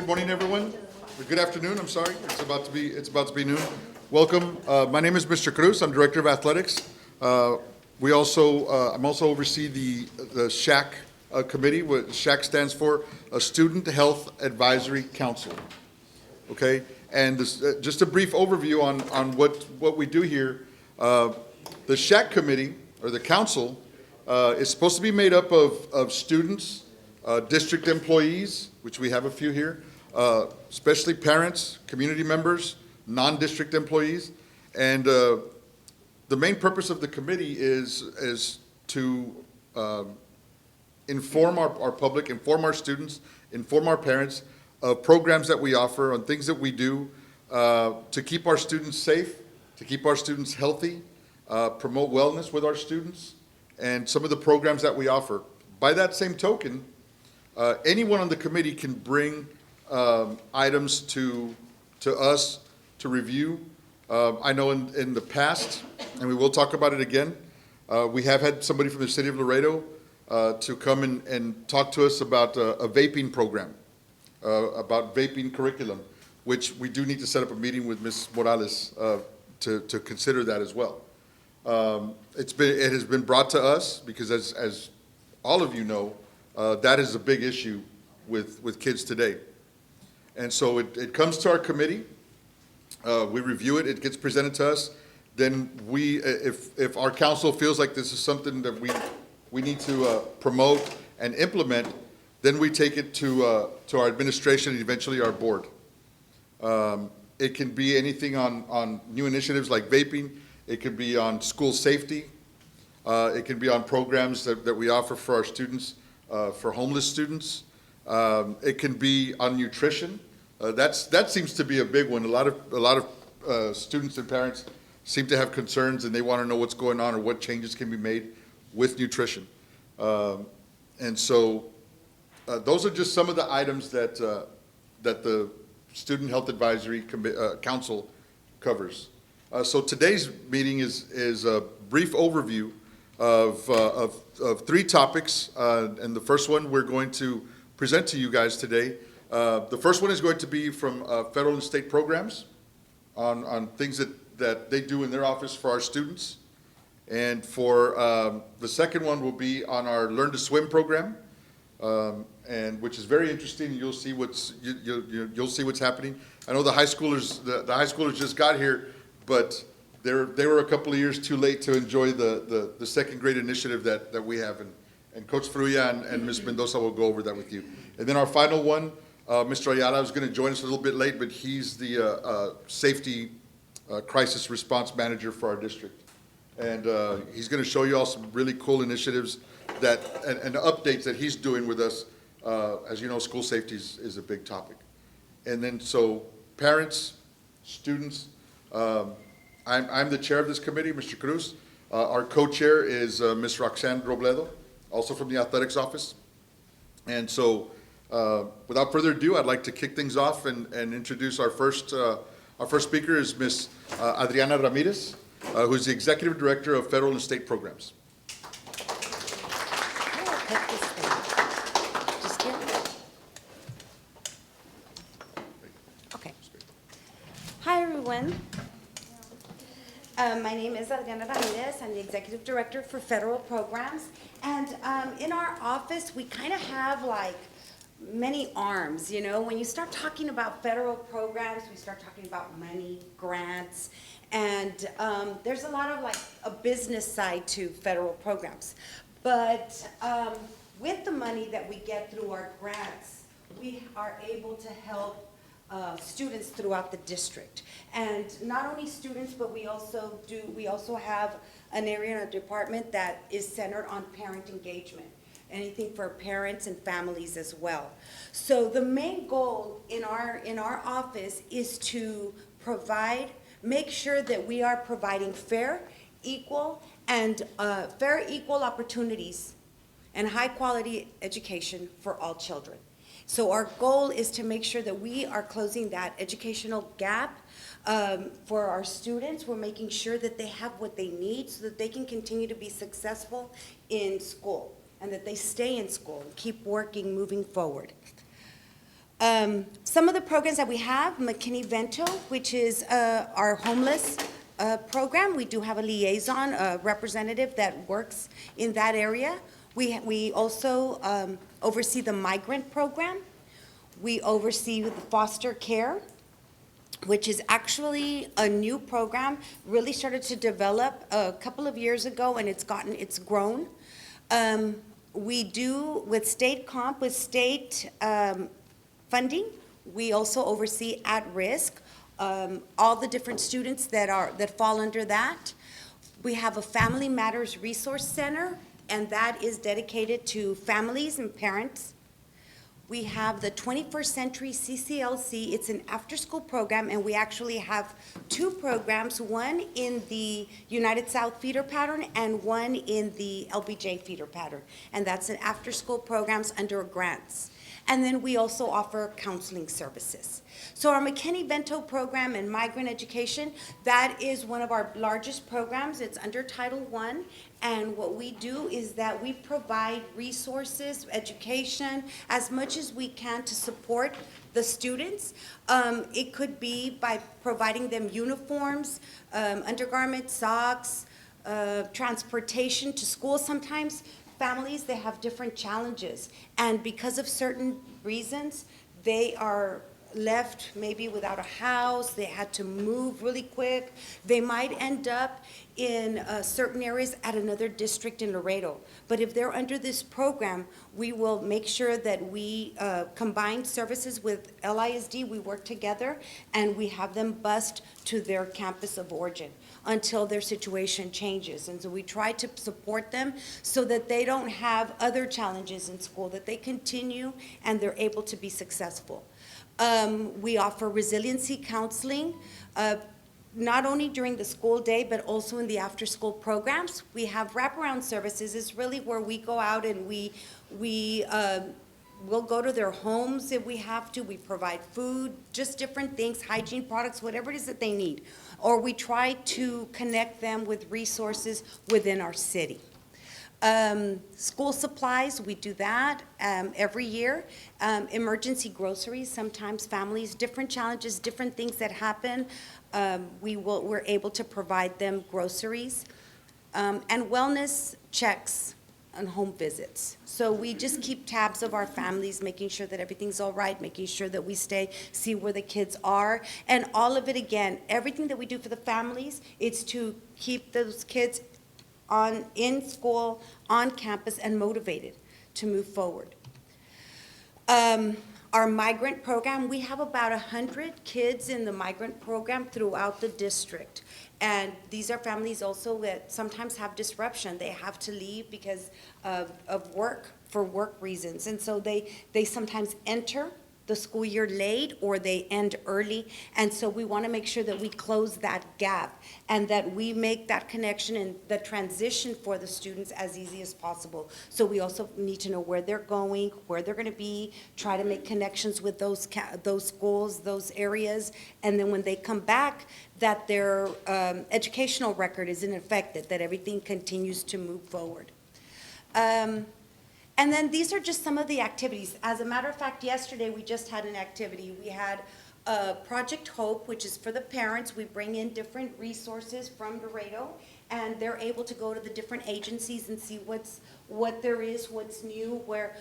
Good morning, everyone. Or good afternoon, I'm sorry. It's about to be noon. Welcome. My name is Mr. Cruz. I'm Director of Athletics. I'm also oversee the SHAC committee. What SHAC stands for, a Student Health Advisory Council. Okay? And this, just a brief overview on what we do here. The SHAC committee, or the council, is supposed to be made up of students, district employees, which we have a few here, especially parents, community members, non-district employees. And the main purpose of the committee is to inform our public, inform our students, inform our parents of programs that we offer, on things that we do to keep our students safe, to keep our students healthy, promote wellness with our students, and some of the programs that we offer. By that same token, anyone on the committee can bring items to us to review. I know in the past, and we will talk about it again, we have had somebody from the city of Laredo to come and talk to us about a vaping program, about vaping curriculum, which we do need to set up a meeting with Ms. Morales to consider that as well. It has been brought to us because as all of you know, that is a big issue with kids today. And so it comes to our committee, we review it, it gets presented to us, then if our council feels like this is something that we need to promote and implement, then we take it to our administration and eventually our board. It can be anything on new initiatives like vaping, it could be on school safety, it can be on programs that we offer for our students, for homeless students. It can be on nutrition. That seems to be a big one. A lot of students and parents seem to have concerns and they want to know what's going on or what changes can be made with nutrition. And so those are just some of the items that the Student Health Advisory Council covers. So today's meeting is a brief overview of three topics, and the first one we're going to present to you guys today. The first one is going to be from federal and state programs on things that they do in their office for our students. And for the second one will be on our Learn to Swim program, and which is very interesting. You'll see you'll see what's happening. I know the high schoolers just got here, but they were a couple of years too late to enjoy the second grade initiative that we have, and Coach Fruya and Ms. Mendoza will go over that with you. And then our final one, Mr. Ayala is going to join us a little bit late, but he's the safety crisis response manager for our district. And he's going to show you all some really cool initiatives and updates that he's doing with us. As you know, school safety is a big topic. And then so parents, students, I'm the chair of this committee, Mr. Cruz. Our co-chair is Ms. Roxanne Robledo, also from the athletics office. And so without further ado, I'd like to kick things off and introduce our first speaker is Ms. Adriana Ramirez, who's the Executive Director of Federal and State Programs. Okay. Hi, everyone. My name is Adriana Ramirez. I'm the Executive Director for Federal Programs. And in our office, we kind of have like many arms, you know. When you start talking about federal programs, we start talking about money, grants, and there's a lot of like a business side to federal programs. But with the money that we get through our grants, we are able to help students throughout the district. And not only students, but we also have an area in our department that is centered on parent engagement. Anything for parents and families as well. So the main goal in our office is to make sure that we are providing fair, equal opportunities and high quality education for all children. So our goal is to make sure that we are closing that educational gap for our students. We're making sure that they have what they need so that they can continue to be successful in school and that they stay in school and keep working, moving forward. Some of the programs that we have, McKinney-Vento, which is our homeless program. We do have a liaison, a representative that works in that area. We also oversee the migrant program. We oversee the foster care, which is actually a new program, really started to develop a couple of years ago, and it's grown. We do with state comp, with state funding. We also oversee at-risk, all the different students that fall under that. We have a Family Matters Resource Center, and that is dedicated to families and parents. We have the 21st Century CCLC. It's an after-school program, and we actually have two programs, one in the United South feeder pattern and one in the LBJ feeder pattern. And that's an after-school programs under grants. And then we also offer counseling services. So our McKinney-Vento program in migrant education, that is one of our largest programs. It's under Title I. And what we do is that we provide resources, education, as much as we can to support the students. It could be by providing them uniforms, undergarments, socks, transportation to school. Sometimes families, they have different challenges, and because of certain reasons, they are left maybe without a house, they had to move really quick. They might end up in certain areas at another district in Laredo. But if they're under this program, we will make sure that we combine services with LISD. We work together, and we have them bused to their campus of origin until their situation changes. And so we try to support them so that they don't have other challenges in school, that they continue and they're able to be successful. We offer resiliency counseling, not only during the school day, but also in the after-school programs. We have wraparound services. It's really where we go out and we'll go to their homes if we have to. We provide food, just different things, hygiene products, whatever it is that they need. Or we try to connect them with resources within our city. School supplies, we do that every year. Emergency groceries, sometimes families, different challenges, different things that happen. We're able to provide them groceries. And wellness checks and home visits. So we just keep tabs of our families, making sure that everything's all right, making sure that we see where the kids are. And all of it, again, everything that we do for the families, it's to keep those kids in school, on campus, and motivated to move forward. Our migrant program, we have about 100 kids in the migrant program throughout the district. And these are families also that sometimes have disruption. They have to leave because of work, for work reasons. And so they sometimes enter the school year late or they end early. And so we want to make sure that we close that gap and that we make that connection and the transition for the students as easy as possible. So we also need to know where they're going, where they're going to be, try to make connections with those schools, those areas. And then when they come back, that their educational record isn't affected, that everything continues to move forward. And then these are just some of the activities. As a matter of fact, yesterday we just had an activity. We had Project Hope, which is for the parents. We bring in different resources from Laredo, and they're able to go to the different agencies and see what there is, what's new, where,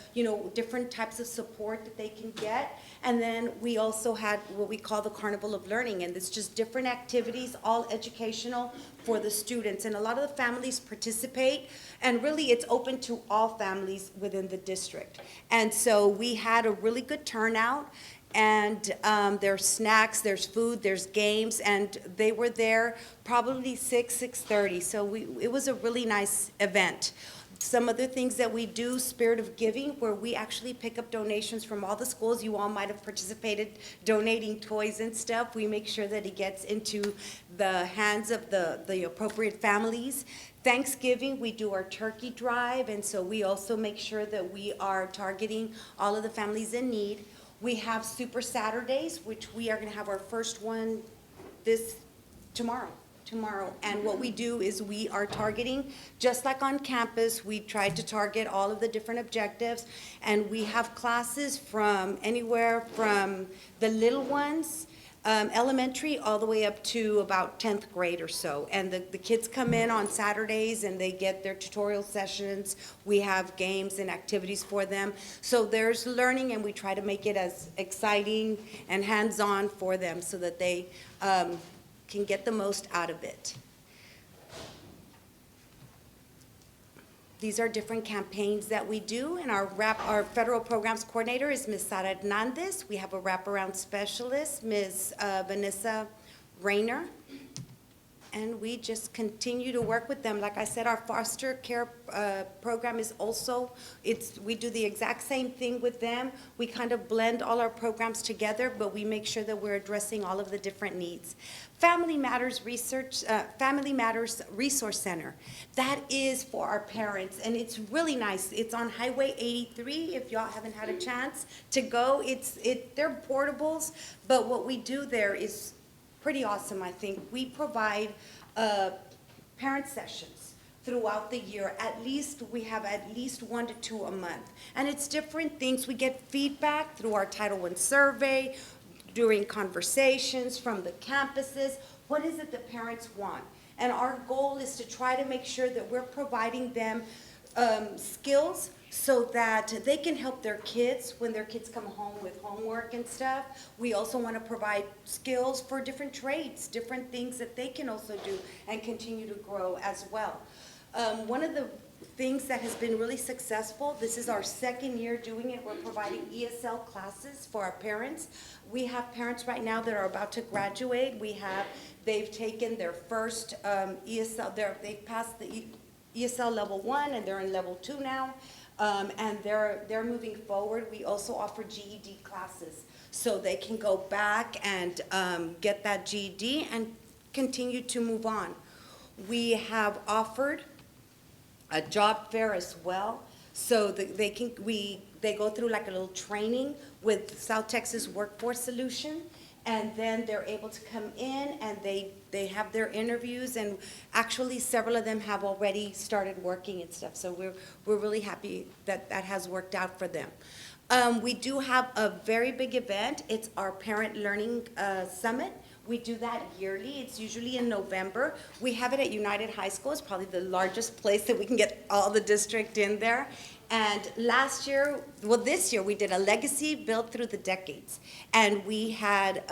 different types of support that they can get. And then we also had what we call the Carnival of Learning, and it's just different activities, all educational for the students. And a lot of the families participate, and really it's open to all families within the district. And so we had a really good turnout. And there's snacks, there's food, there's games, and they were there probably 6:30. So it was a really nice event. Some other things that we do, Spirit of Giving, where we actually pick up donations from all the schools. You all might have participated donating toys and stuff. We make sure that it gets into the hands of the appropriate families. Thanksgiving, we do our turkey drive, and so we also make sure that we are targeting all of the families in need. We have Super Saturdays, which we are going to have our first one tomorrow. tomorrow. And what we do is we are targeting, just like on campus, we try to target all of the different objectives. And we have classes from anywhere from the little ones, elementary, all the way up to about 10th grade or so. And the kids come in on Saturdays and they get their tutorial sessions. We have games and activities for them. So there's learning, and we try to make it as exciting and hands-on for them so that they can get the most out of it. These are different campaigns that we do, and our federal programs coordinator is Ms. Sara Hernandez. We have a wraparound specialist, Ms. Vanessa Rayner. And we just continue to work with them. Like I said, our foster care program is also, we do the exact same thing with them. We kind of blend all our programs together, but we make sure that we're addressing all of the different needs. Family Matters Resource Center. That is for our parents, and it's really nice. It's on Highway 83, if y'all haven't had a chance to go. They're portables, but what we do there is pretty awesome, I think. We provide parent sessions throughout the year. We have at least 1 to 2 a month. And it's different things. We get feedback through our Title I survey, during conversations from the campuses. What is it that parents want? And our goal is to try to make sure that we're providing them skills so that they can help their kids when their kids come home with homework and stuff. We also want to provide skills for different trades, different things that they can also do and continue to grow as well. One of the things that has been really successful, this is our 2nd year doing it, we're providing ESL classes for our parents. We have parents right now that are about to graduate. They've taken their first ESL, they've passed the ESL level 1 and they're in level 2 now. And they're moving forward. We also offer GED classes so they can go back and get that GED and continue to move on. We have offered a job fair as well, so that they go through like a little training with South Texas Workforce Solution, and then they're able to come in and they have their interviews, and actually several of them have already started working and stuff. So we're really happy that that has worked out for them. We do have a very big event. It's our Parent Learning Summit. We do that yearly. It's usually in November. We have it at United High School. It's probably the largest place that we can get all the district in there. And this year, we did a legacy built through the decades. And we had,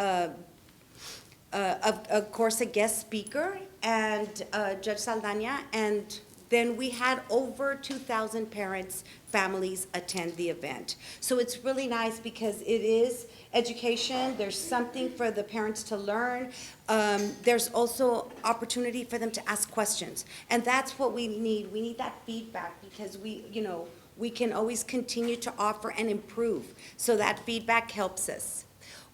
of course, a guest speaker and Judge Saldana. And then we had over 2,000 parents, families attend the event. So it's really nice because it is education. There's something for the parents to learn. There's also opportunity for them to ask questions. And that's what we need. We need that feedback because we can always continue to offer and improve. So that feedback helps us.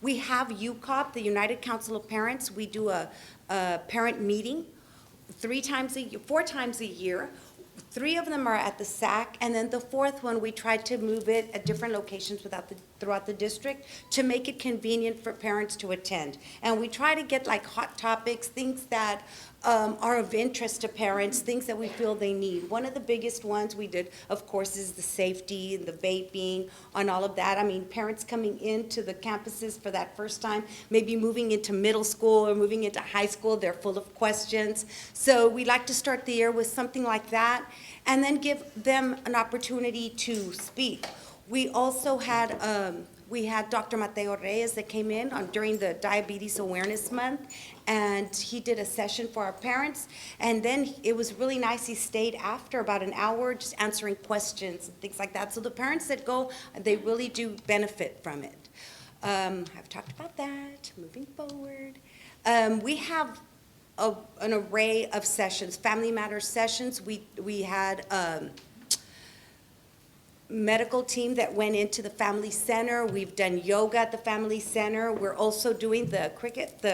We have UCOP, the United Council of Parents. We do a parent meeting 4 times a year. 3 of them are at the SAC, and then the 4th one, we tried to move it at different locations throughout the district to make it convenient for parents to attend. And we try to get like hot topics, things that are of interest to parents, things that we feel they need. One of the biggest ones we did, of course, is the safety and the vaping and all of that. I mean, parents coming into the campuses for that first time, maybe moving into middle school or moving into high school, they're full of questions. So we like to start the year with something like that and then give them an opportunity to speak. We also had Dr. Mateo Reyes that came in during the Diabetes Awareness Month, and he did a session for our parents. And then it was really nice. He stayed after about an hour just answering questions and things like that. So the parents that go, they really do benefit from it. I've talked about that. Moving forward. We have an array of sessions, Family Matters sessions. We had medical team that went into the family center. We've done yoga at the family center. We're also doing the cricket.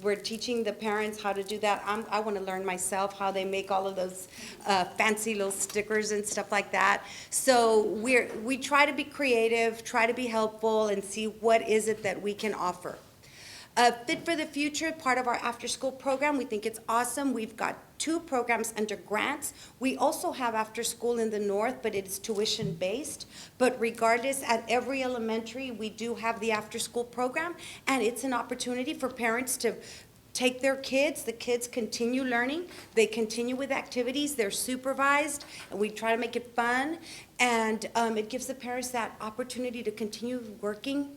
We're teaching the parents how to do that. I want to learn myself how they make all of those fancy little stickers and stuff like that. So we try to be creative, try to be helpful, and see what is it that we can offer. Fit for the Future, part of our after-school program, we think it's awesome. We've got 2 programs under grants. We also have after-school in the north, but it's tuition-based. But regardless, at every elementary, we do have the after-school program, and it's an opportunity for parents to take their kids, the kids continue learning, they continue with activities, they're supervised, and we try to make it fun. And it gives the parents that opportunity to continue working,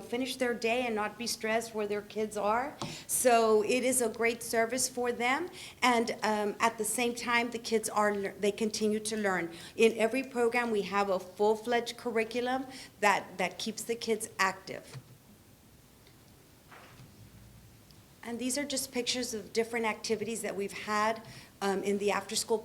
finish their day and not be stressed where their kids are. So it is a great service for them. And at the same time, the kids they continue to learn. In every program, we have a full-fledged curriculum that keeps the kids active. And these are just pictures of different activities that we've had in the after-school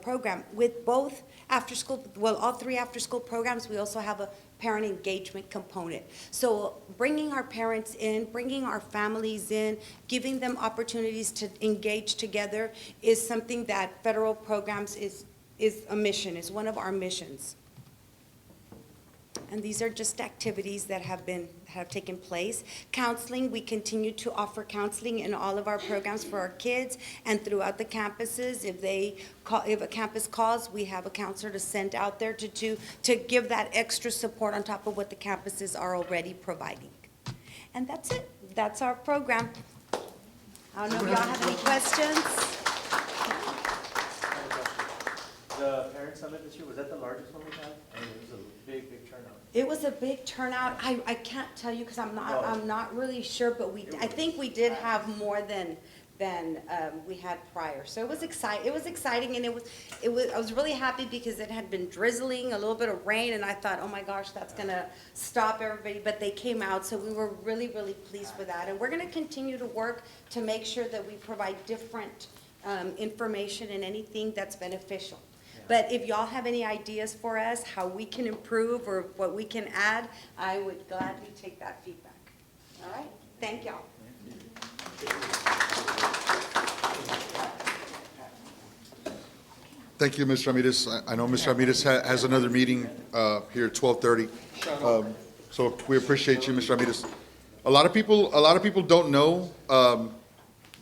program. With both after-school, well, all 3 after-school programs, we also have a parent engagement component. So bringing our parents in, bringing our families in, giving them opportunities to engage together is something that federal programs is a mission, is one of our missions. And these are just activities that have taken place. Counseling, we continue to offer counseling in all of our programs for our kids and throughout the campuses. If a campus calls, we have a counselor to send out there to give that extra support on top of what the campuses are already providing. And that's it. That's our program. I don't know if y'all have any questions. The Parent Summit this year, was that the largest one we had? I mean, it was a big, big turnout. It was a big turnout. I can't tell you because I'm not really sure, but I think we did have more than we had prior. So it was exciting. It was exciting, and I was really happy because it had been drizzling, a little bit of rain, and I thought, oh my gosh, that's gonna stop everybody. But they came out, so we were really, really pleased with that. And we're gonna continue to work to make sure that we provide different information and anything that's beneficial. But if y'all have any ideas for us, how we can improve or what we can add, I would gladly take that feedback. All right? Thank y'all. Thank you, Ms. Ramirez. I know Ms. Ramirez has another meeting here at 12:30. So we appreciate you, Ms. Ramirez. A lot of people don't know.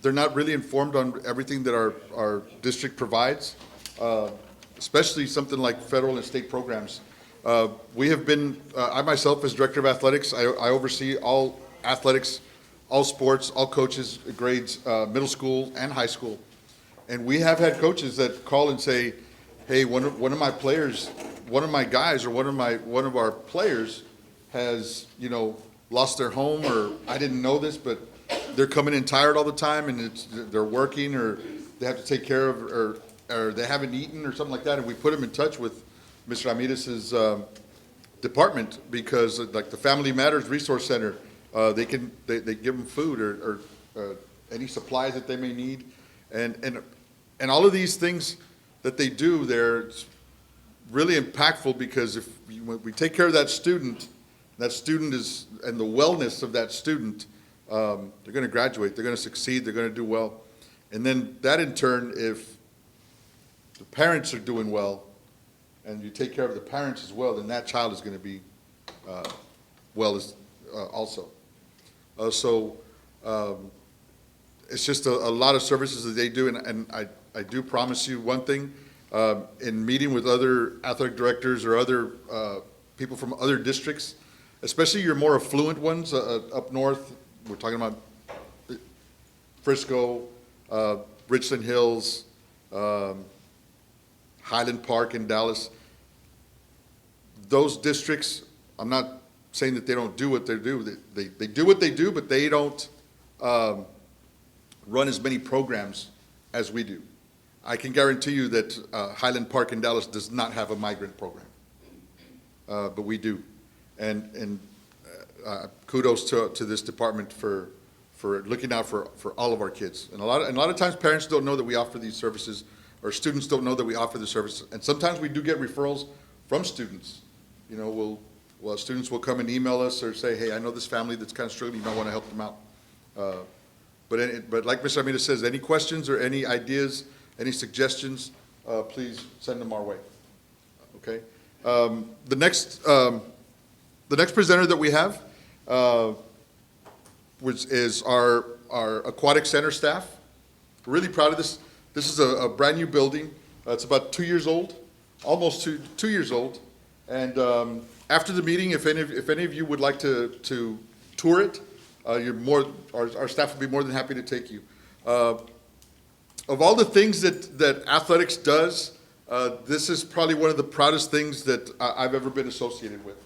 They're not really informed on everything that our district provides, especially something like federal and state programs. We have been, I myself as Director of Athletics, I oversee all athletics, all sports, all coaches, grades, middle school and high school. And we have had coaches that call and say, hey, one of my players, one of my guys, or one of our players has, lost their home, or I didn't know this, but they're coming in tired all the time, and they're working, or they have to take care of, or they haven't eaten, or something like that, and we put them in touch with Ms. Ramirez's department, because like the Family Matters Resource Center, they give them food or any supplies that they may need, and all of these things that they do, they're really impactful, because when we take care of that student is, and the wellness of that student, they're going to graduate, they're going to succeed, they're going to do well. And then that in turn, if the parents are doing well, and you take care of the parents as well, then that child is going to be well as also. So it's just a lot of services that they do, and I do promise you one thing, in meeting with other athletic directors or other people from other districts, especially your more affluent ones up north, we're talking about Frisco, Richland Hills, Highland Park in Dallas. Those districts, I'm not saying that they don't do what they do. They do what they do, but they don't run as many programs as we do. I can guarantee you that Highland Park in Dallas does not have a migrant program, but we do. And kudos to this department for looking out for all of our kids. And a lot of times parents don't know that we offer these services, or students don't know that we offer the services. And sometimes we do get referrals from students. Students will come and email us or say, hey, I know this family that's kind of struggling, you might want to help them out. But like Ms. Ramirez says, any questions or any ideas, any suggestions, please send them our way. Okay. The next presenter that we have which is our aquatic center staff. We're really proud of this. This is a brand-new building. It's about 2 years old, almost two years old. And after the meeting, if any of you would like to tour it, our staff will be more than happy to take you. Of all the things that athletics does, this is probably one of the proudest things that I've ever been associated with.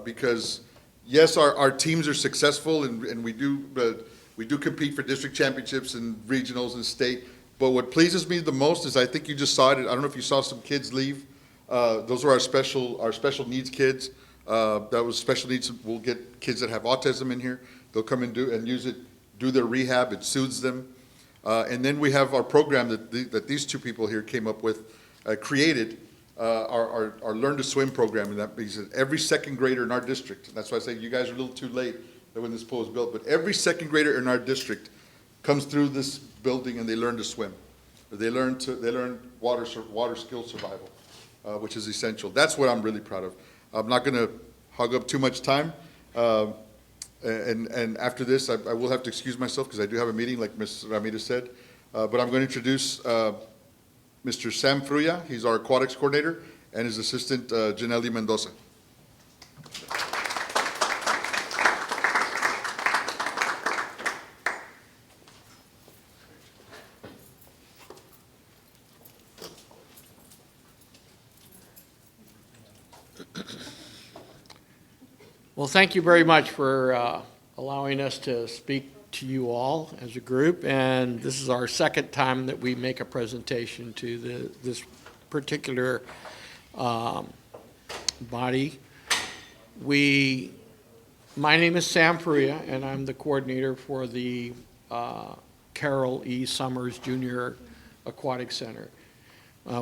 Because yes, our teams are successful and we do compete for district championships and regionals and state. But what pleases me the most is I think you just saw it. I don't know if you saw some kids leave. Those were our special needs kids. That was special needs. We'll get kids that have autism in here. They'll come and do their rehab. It soothes them. And then we have our program that these two people here came up with, created, our Learn to Swim program. And that means that every second grader in our district, that's why I say you guys are a little too late when this pool was built, but every second grader in our district comes through this building and they learn to swim. They learn water skill survival, which is essential. That's what I'm really proud of. I'm not going to hog up too much time. And after this, I will have to excuse myself because I do have a meeting, like Ms. Ramirez said. But I'm going to introduce Mr. Sam Fruya. He's our aquatics coordinator, and his assistant, Janelli Mendoza. Well, thank you very much for allowing us to speak to you all as a group. And this is our second time that we make a presentation to this particular body. My name is Sam Fruya, and I'm the coordinator for the Carol E. Summers Junior Aquatic Center.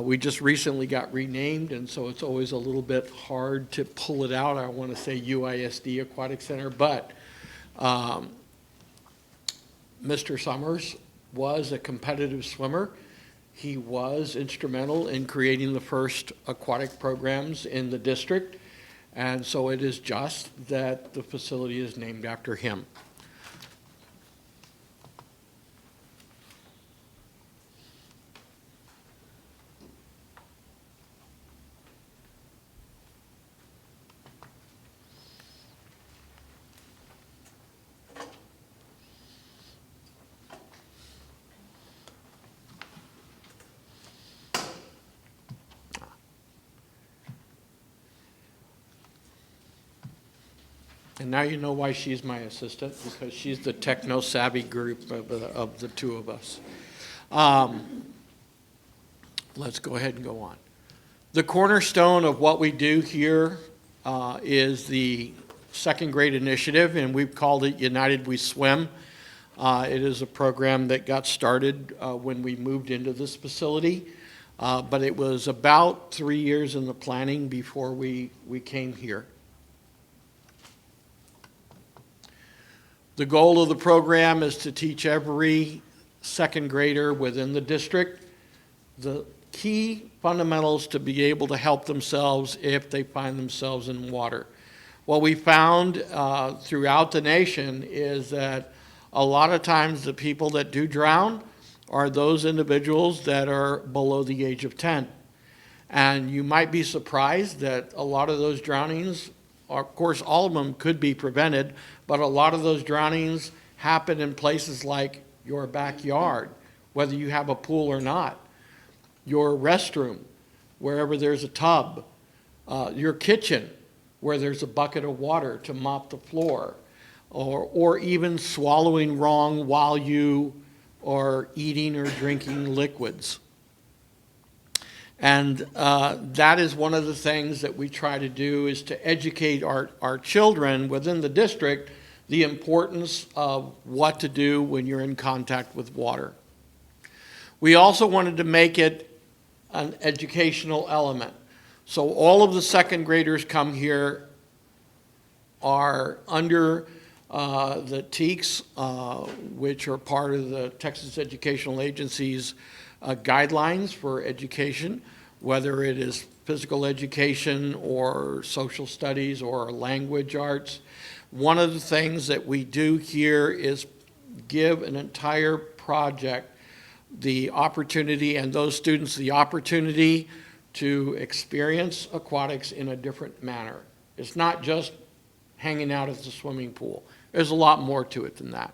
We just recently got renamed, and so it's always a little bit hard to pull it out. I want to say UISD Aquatic Center, but Mr. Summers was a competitive swimmer. He was instrumental in creating the first aquatic programs in the district, and so it is just that the facility is named after him. And now you know why she's my assistant, because she's the techno-savvy group of the two of us. Let's go ahead and go on. The cornerstone of what we do here is the second grade initiative, and we've called it United We Swim. It is a program that got started when we moved into this facility, but it was about 3 years in the planning before we came here. The goal of the program is to teach every second grader within the district the key fundamentals to be able to help themselves if they find themselves in water. What we found throughout the nation is that a lot of times the people that do drown are those individuals that are below the age of 10. And you might be surprised that a lot of those drownings, of course, all of them could be prevented, but a lot of those drownings happen in places like your backyard, whether you have a pool or not, your restroom, wherever there's a tub, your kitchen, where there's a bucket of water to mop the floor, or even swallowing wrong while you are eating or drinking liquids. And that is one of the things that we try to do, is to educate our children within the district the importance of what to do when you're in contact with water. We also wanted to make it an educational element. So all of the second graders come here are under the TEKS, which are part of the Texas Educational Agency's guidelines for education, whether it is physical education or social studies or language arts. one of the things that we do here is give an entire project the opportunity, and those students the opportunity to experience aquatics in a different manner. It's not just hanging out at the swimming pool. There's a lot more to it than that.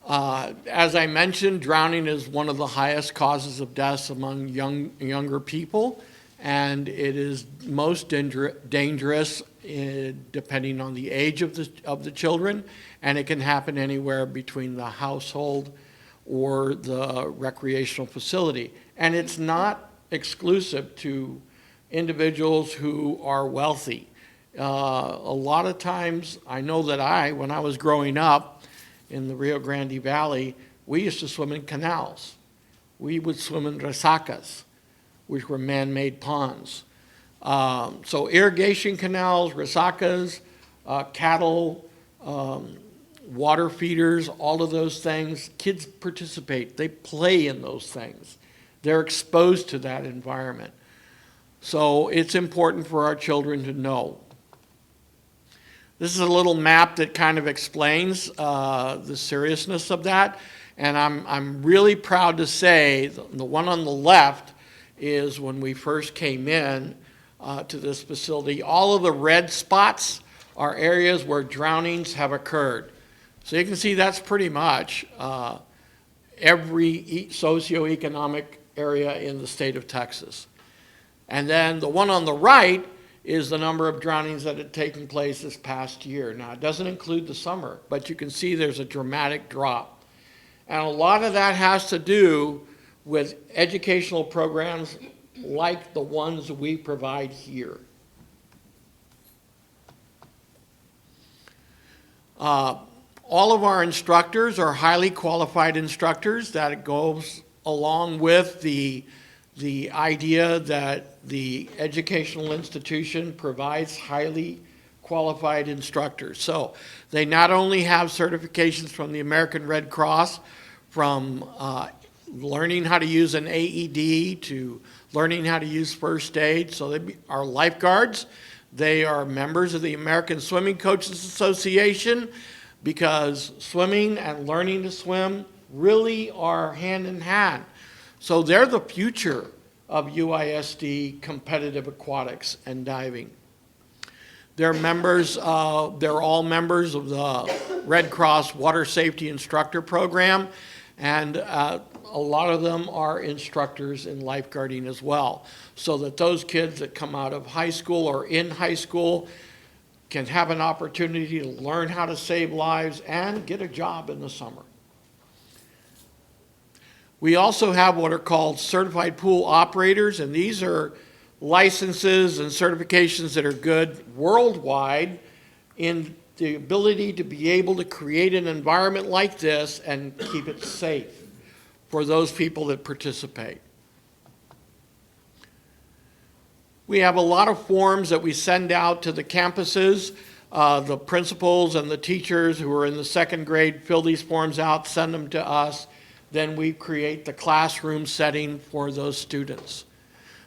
As I mentioned, drowning is one of the highest causes of deaths among younger people, and it is most dangerous depending on the age of the children, and it can happen anywhere between the household or the recreational facility. And it's not exclusive to individuals who are wealthy. A lot of times, I know that when I was growing up in the Rio Grande Valley, we used to swim in canals. We would swim in resacas, which were man-made ponds. So irrigation canals, resacas, cattle, water feeders, all of those things, kids participate. They play in those things. They're exposed to that environment. So it's important for our children to know. This is a little map that kind of explains the seriousness of that. And I'm really proud to say the one on the left is when we first came in to this facility. All of the red spots are areas where drownings have occurred. So you can see that's pretty much every socioeconomic area in the state of Texas. And then the one on the right is the number of drownings that had taken place this past year. Now, it doesn't include the summer, but you can see there's a dramatic drop. And a lot of that has to do with educational programs like the ones we provide here. All of our instructors are highly qualified instructors. That goes along with the idea that the educational institution provides highly qualified instructors. So they not only have certifications from the American Red Cross, from learning how to use an AED to learning how to use first aid. So they are lifeguards. They are members of the American Swimming Coaches Association, because swimming and learning to swim really are hand in hand. So they're the future of UISD competitive aquatics and diving. They're all members of the Red Cross Water Safety Instructor Program, and a lot of them are instructors in lifeguarding as well, so that those kids that come out of high school or in high school can have an opportunity to learn how to save lives and get a job in the summer. We also have what are called certified pool operators, and these are licenses and certifications that are good worldwide in the ability to be able to create an environment like this and keep it safe for those people that participate. We have a lot of forms that we send out to the campuses. The principals and the teachers who are in the second grade fill these forms out, send them to us. Then we create the classroom setting for those students.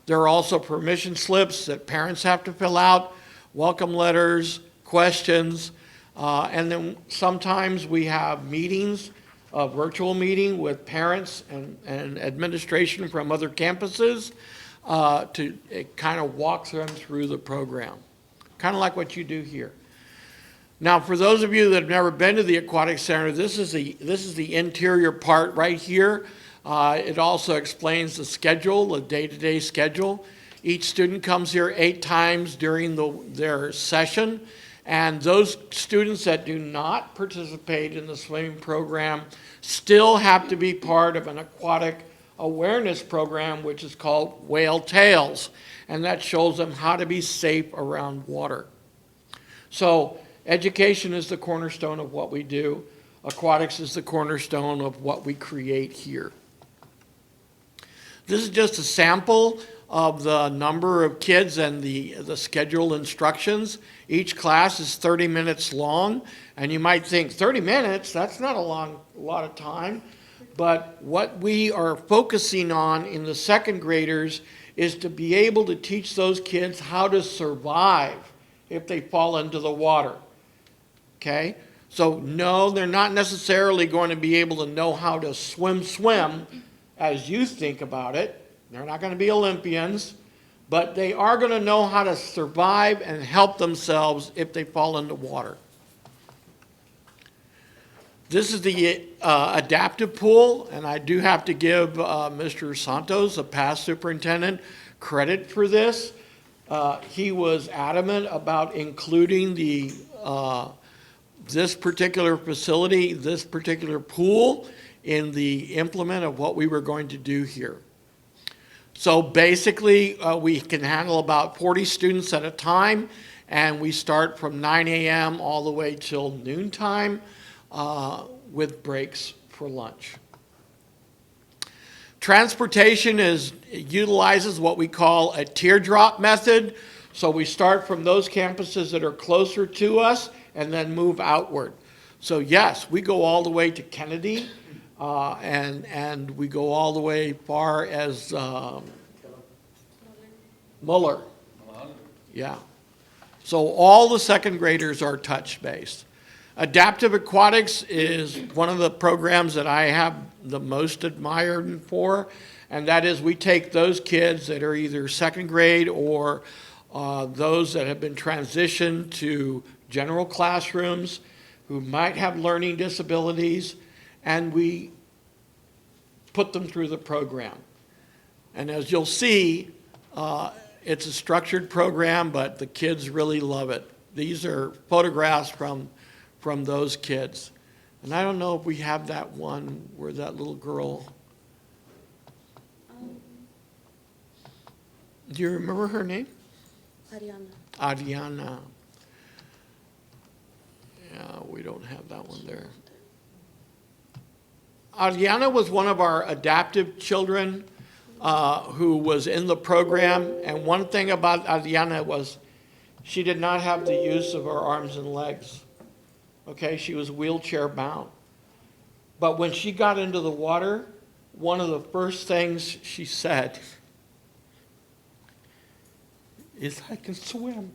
There are also permission slips that parents have to fill out, welcome letters, questions, and then sometimes we have meetings, a virtual meeting with parents and administration from other campuses to kind of walk them through the program, kind of like what you do here. Now, for those of you that have never been to the Aquatic Center, this is the interior part right here. It also explains the schedule, the day-to-day schedule. Each student comes here 8 times during their session, and those students that do not participate in the swimming program still have to be part of an aquatic awareness program, which is called Whale Tales, and that shows them how to be safe around water. So education is the cornerstone of what we do. Aquatics is the cornerstone of what we create here. This is just a sample of the number of kids and the scheduled instructions. Each class is 30 minutes long, and you might think 30 minutes, that's not a lot of time. But what we are focusing on in the second graders is to be able to teach those kids how to survive if they fall into the water. Okay? So no, they're not necessarily going to be able to know how to swim as you think about it. They're not going to be Olympians, but they are going to know how to survive and help themselves if they fall into water. This is the adaptive pool, and I do have to give Mr. Santos, the past superintendent, credit for this. He was adamant about including this particular facility, this particular pool, in the implement of what we were going to do here. So basically, we can handle about 40 students at a time, and we start from 9 a.m. all the way till noontime with breaks for lunch. Transportation utilizes what we call a teardrop method. So we start from those campuses that are closer to us and then move outward. So yes, we go all the way to Kennedy, and we go all the way far as Muller. Yeah. So all the second graders are touch-based. Adaptive Aquatics is one of the programs that I have the most admired for, and that is we take those kids that are either second grade or those that have been transitioned to general classrooms who might have learning disabilities, and we put them through the program. And as you'll see, it's a structured program, but the kids really love it. These are photographs from those kids. And I don't know if we have that one where that little girl, do you remember her name? Ariana. Adriana. Yeah, we don't have that one there. Adriana was one of our adaptive children who was in the program. And one thing about Adriana was she did not have the use of her arms and legs. Okay, she was wheelchair bound. But when she got into the water, one of the first things she said is, "I can swim."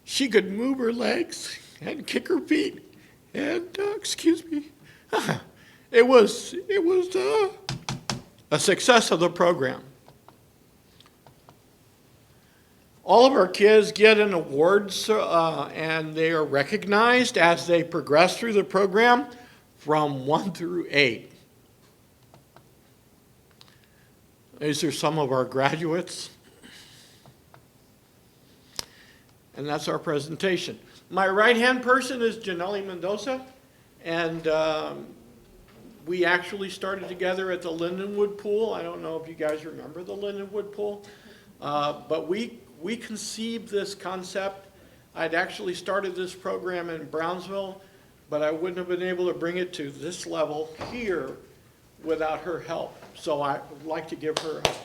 She could move her legs and kick her feet. And, excuse me, it was a success of the program. All of our kids get an awards, and they are recognized as they progress through the program from 1 through 8. These are some of our graduates. And that's our presentation. My right-hand person is Janelle Mendoza, and we actually started together at the Lindenwood Pool. I don't know if you guys remember the Lindenwood Pool, but we conceived this concept. I'd actually started this program in Brownsville, but I wouldn't have been able to bring it to this level here without her help. So I would like to give her a hand.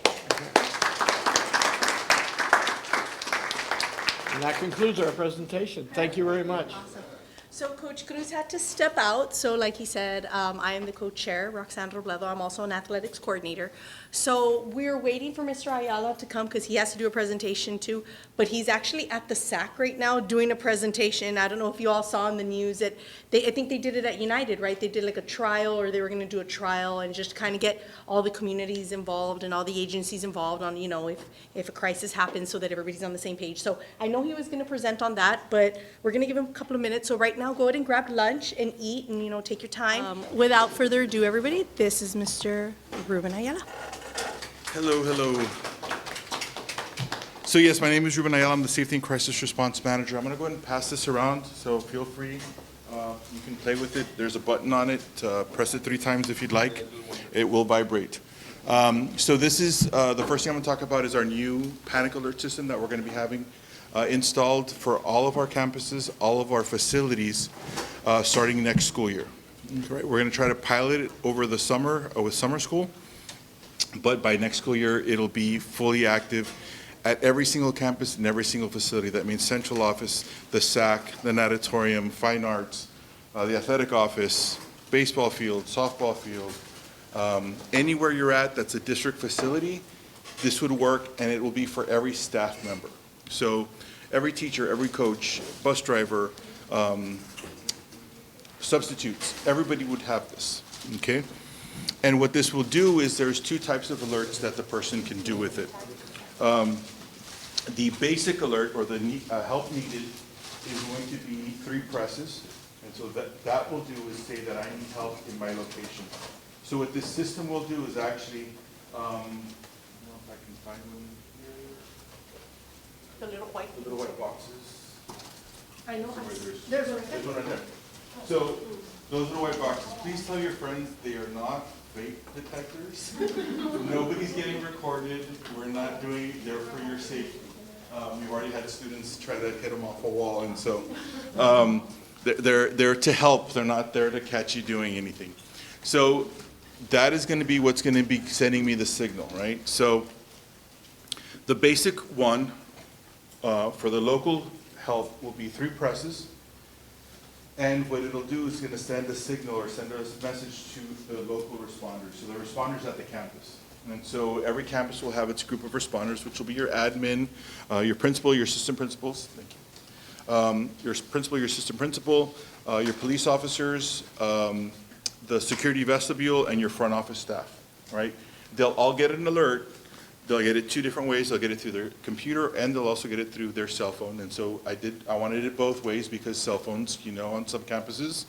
And that concludes our presentation. Thank you very much. Awesome. So Coach Cruz had to step out. So like he said, I am the co-chair, Roxanne Robledo. I'm also an athletics coordinator. So we're waiting for Mr. Ayala to come because he has to do a presentation too. But he's actually at the SAC right now doing a presentation. I don't know if you all saw in the news that I think they did it at United, right? They did like a trial, or they were going to do a trial and just kind of get all the communities involved and all the agencies involved on, if a crisis happens so that everybody's on the same page. So I know he was going to present on that, but we're going to give him a couple of minutes. So right now, go ahead and grab lunch and eat and, take your time. Without further ado, everybody, this is Mr. Ruben Ayala. Hello. So yes, my name is Ruben Ayala. I'm the Safety and Crisis Response Manager. I'm going to go ahead and pass this around, so feel free. You can play with it. There's a button on it. Press it 3 times if you'd like. It will vibrate. So this is, the first thing I'm going to talk about is our new panic alert system that we're going to be having installed for all of our campuses, all of our facilities, starting next school year. Right? We're going to try to pilot it over the summer with summer school, but by next school year, it'll be fully active at every single campus and every single facility. That means central office, the SAC, the natatorium, fine arts, the athletic office, baseball field, softball field, anywhere you're at that's a district facility, this would work, and it will be for every staff member. So every teacher, every coach, bus driver, substitutes, everybody would have this, okay? And what this will do is there's two types of alerts that the person can do with it. The basic alert, or the help needed, is going to be 3 presses. And so that will do is say that I need help in my location. So what this system will do is actually, I don't know if I can find one here. The little white. The little white boxes. I know. There's one right there. So those little white boxes, please tell your friends they are not fake detectors. Nobody's getting recorded. We're not doing, they're for your safety. We've already had students try to hit them off a wall, and so they're to help. They're not there to catch you doing anything. So that is going to be what's going to be sending me the signal, right? So the basic one for the local health will be 3 presses. And what it'll do is going to send a signal or send a message to the local responders. So the responders at the campus. And so every campus will have its group of responders, which will be your admin, your principal, your assistant principals. Thank you. Your principal, your assistant principal, your police officers, the security vestibule, and your front office staff, right? They'll all get an alert. They'll get it 2 different ways. They'll get it through their computer, and they'll also get it through their cell phone. And so I wanted it both ways because cell phones, you know, on some campuses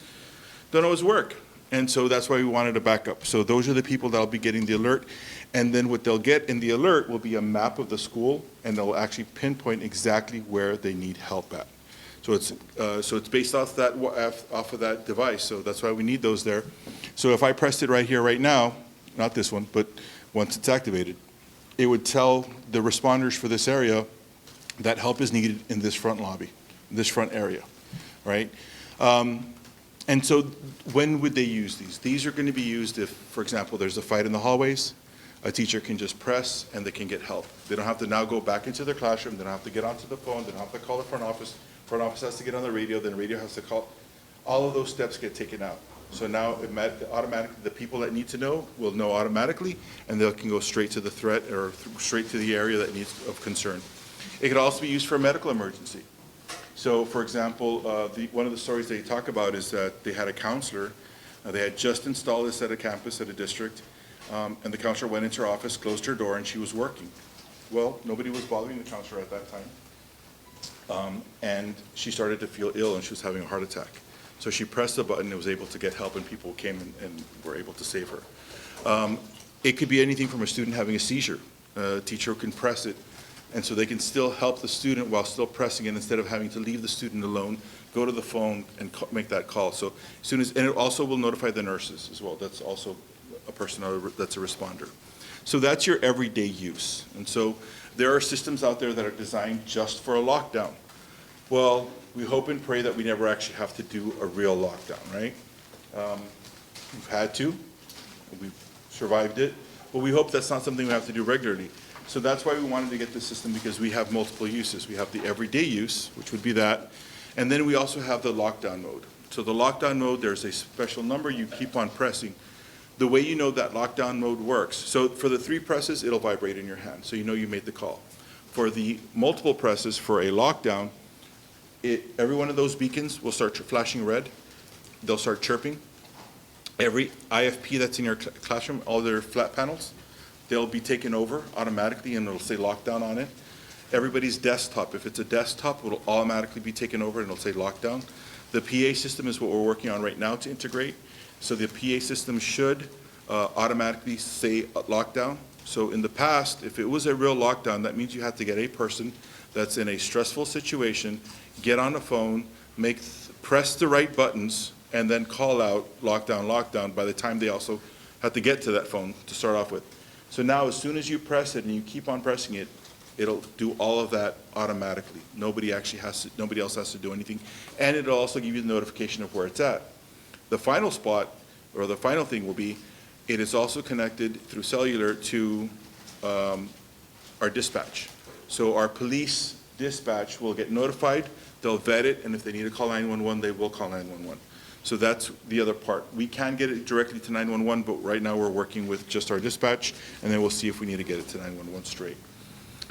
don't always work. And so that's why we wanted a backup. So those are the people that'll be getting the alert. And then what they'll get in the alert will be a map of the school, and they'll actually pinpoint exactly where they need help at. So it's based off of that device. So that's why we need those there. So if I pressed it right here, right now, not this one, but once it's activated, it would tell the responders for this area that help is needed in this front lobby, this front area, right? And so when would they use these? These are going to be used if, for example, there's a fight in the hallways. A teacher can just press and they can get help. They don't have to now go back into their classroom. They don't have to get onto the phone. They don't have to call the front office. Front office has to get on the radio. Then radio has to call. All of those steps get taken out. So now automatically the people that need to know will know automatically, and they can go straight to the threat or straight to the area that needs of concern. It could also be used for a medical emergency. So, for example, one of the stories they talk about is that they had a counselor. They had just installed this at a campus at a district, and the counselor went into her office, closed her door, and she was working. Well, nobody was bothering the counselor at that time, and she started to feel ill, and she was having a heart attack. So she pressed the button and was able to get help, and people came and were able to save her. It could be anything from a student having a seizure. A teacher can press it, and so they can still help the student while still pressing it instead of having to leave the student alone, go to the phone and make that call. So as soon as, and it also will notify the nurses as well. That's also a person that's a responder. So that's your everyday use. And so there are systems out there that are designed just for a lockdown. Well, we hope and pray that we never actually have to do a real lockdown, right? We've had to, we've survived it, but we hope that's not something we have to do regularly. So that's why we wanted to get this system, because we have multiple uses. We have the everyday use, which would be that, and then we also have the lockdown mode. So the lockdown mode, there's a special number you keep on pressing. The way you know that lockdown mode works, so for the 3 presses, it'll vibrate in your hand, so you know you made the call. For the multiple presses for a lockdown, every one of those beacons will start flashing red. They'll start chirping. Every IFP that's in your classroom, all their flat panels, they'll be taken over automatically, and it'll say lockdown on it. Everybody's desktop, if it's a desktop, it'll automatically be taken over and it'll say lockdown. The PA system is what we're working on right now to integrate. So the PA system should automatically say lockdown. So in the past, if it was a real lockdown, that means you had to get a person that's in a stressful situation, get on the phone, press the right buttons, and then call out lockdown, lockdown by the time they also have to get to that phone to start off with. So now as soon as you press it and you keep on pressing it, it'll do all of that automatically. Nobody else has to do anything. And it'll also give you the notification of where it's at. The final spot, or the final thing will be, it is also connected through cellular to our dispatch. So our police dispatch will get notified, they'll vet it, and if they need to call 911, they will call 911. So that's the other part. We can get it directly to 911, but right now we're working with just our dispatch, and then we'll see if we need to get it to 911 straight.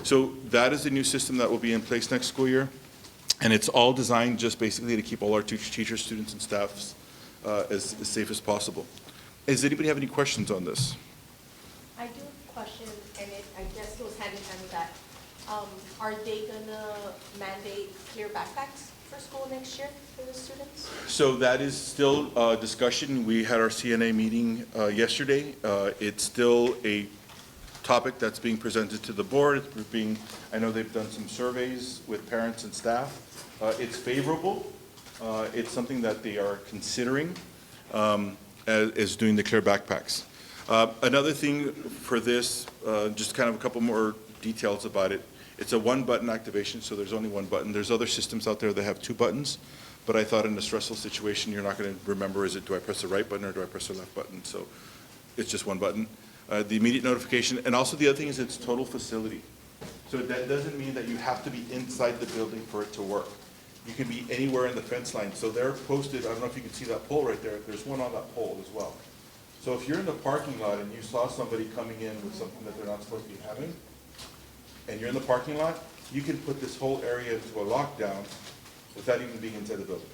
So that is the new system that will be in place next school year. And it's all designed just basically to keep all our teachers, students, and staffs as safe as possible. Does anybody have any questions on this? I do have a question, and I guess it goes hand in hand with that. Are they gonna mandate clear backpacks for school next year for the students? So that is still discussion. We had our CNA meeting yesterday. It's still a topic that's being presented to the board. I know they've done some surveys with parents and staff. It's favorable. It's something that they are considering as doing the clear backpacks. Another thing for this, just kind of a couple more details about it. It's a one-button activation, so there's only one button. There's other systems out there that have two buttons, but I thought in a stressful situation, you're not going to remember, do I press the right button or do I press the left button? So it's just one button. The immediate notification, and also the other thing is it's total facility. So that doesn't mean that you have to be inside the building for it to work. You can be anywhere in the fence line. So they're posted, I don't know if you can see that pole right there, there's one on that pole as well. So if you're in the parking lot and you saw somebody coming in with something that they're not supposed to be having, and you're in the parking lot, you can put this whole area into a lockdown without even being inside the building.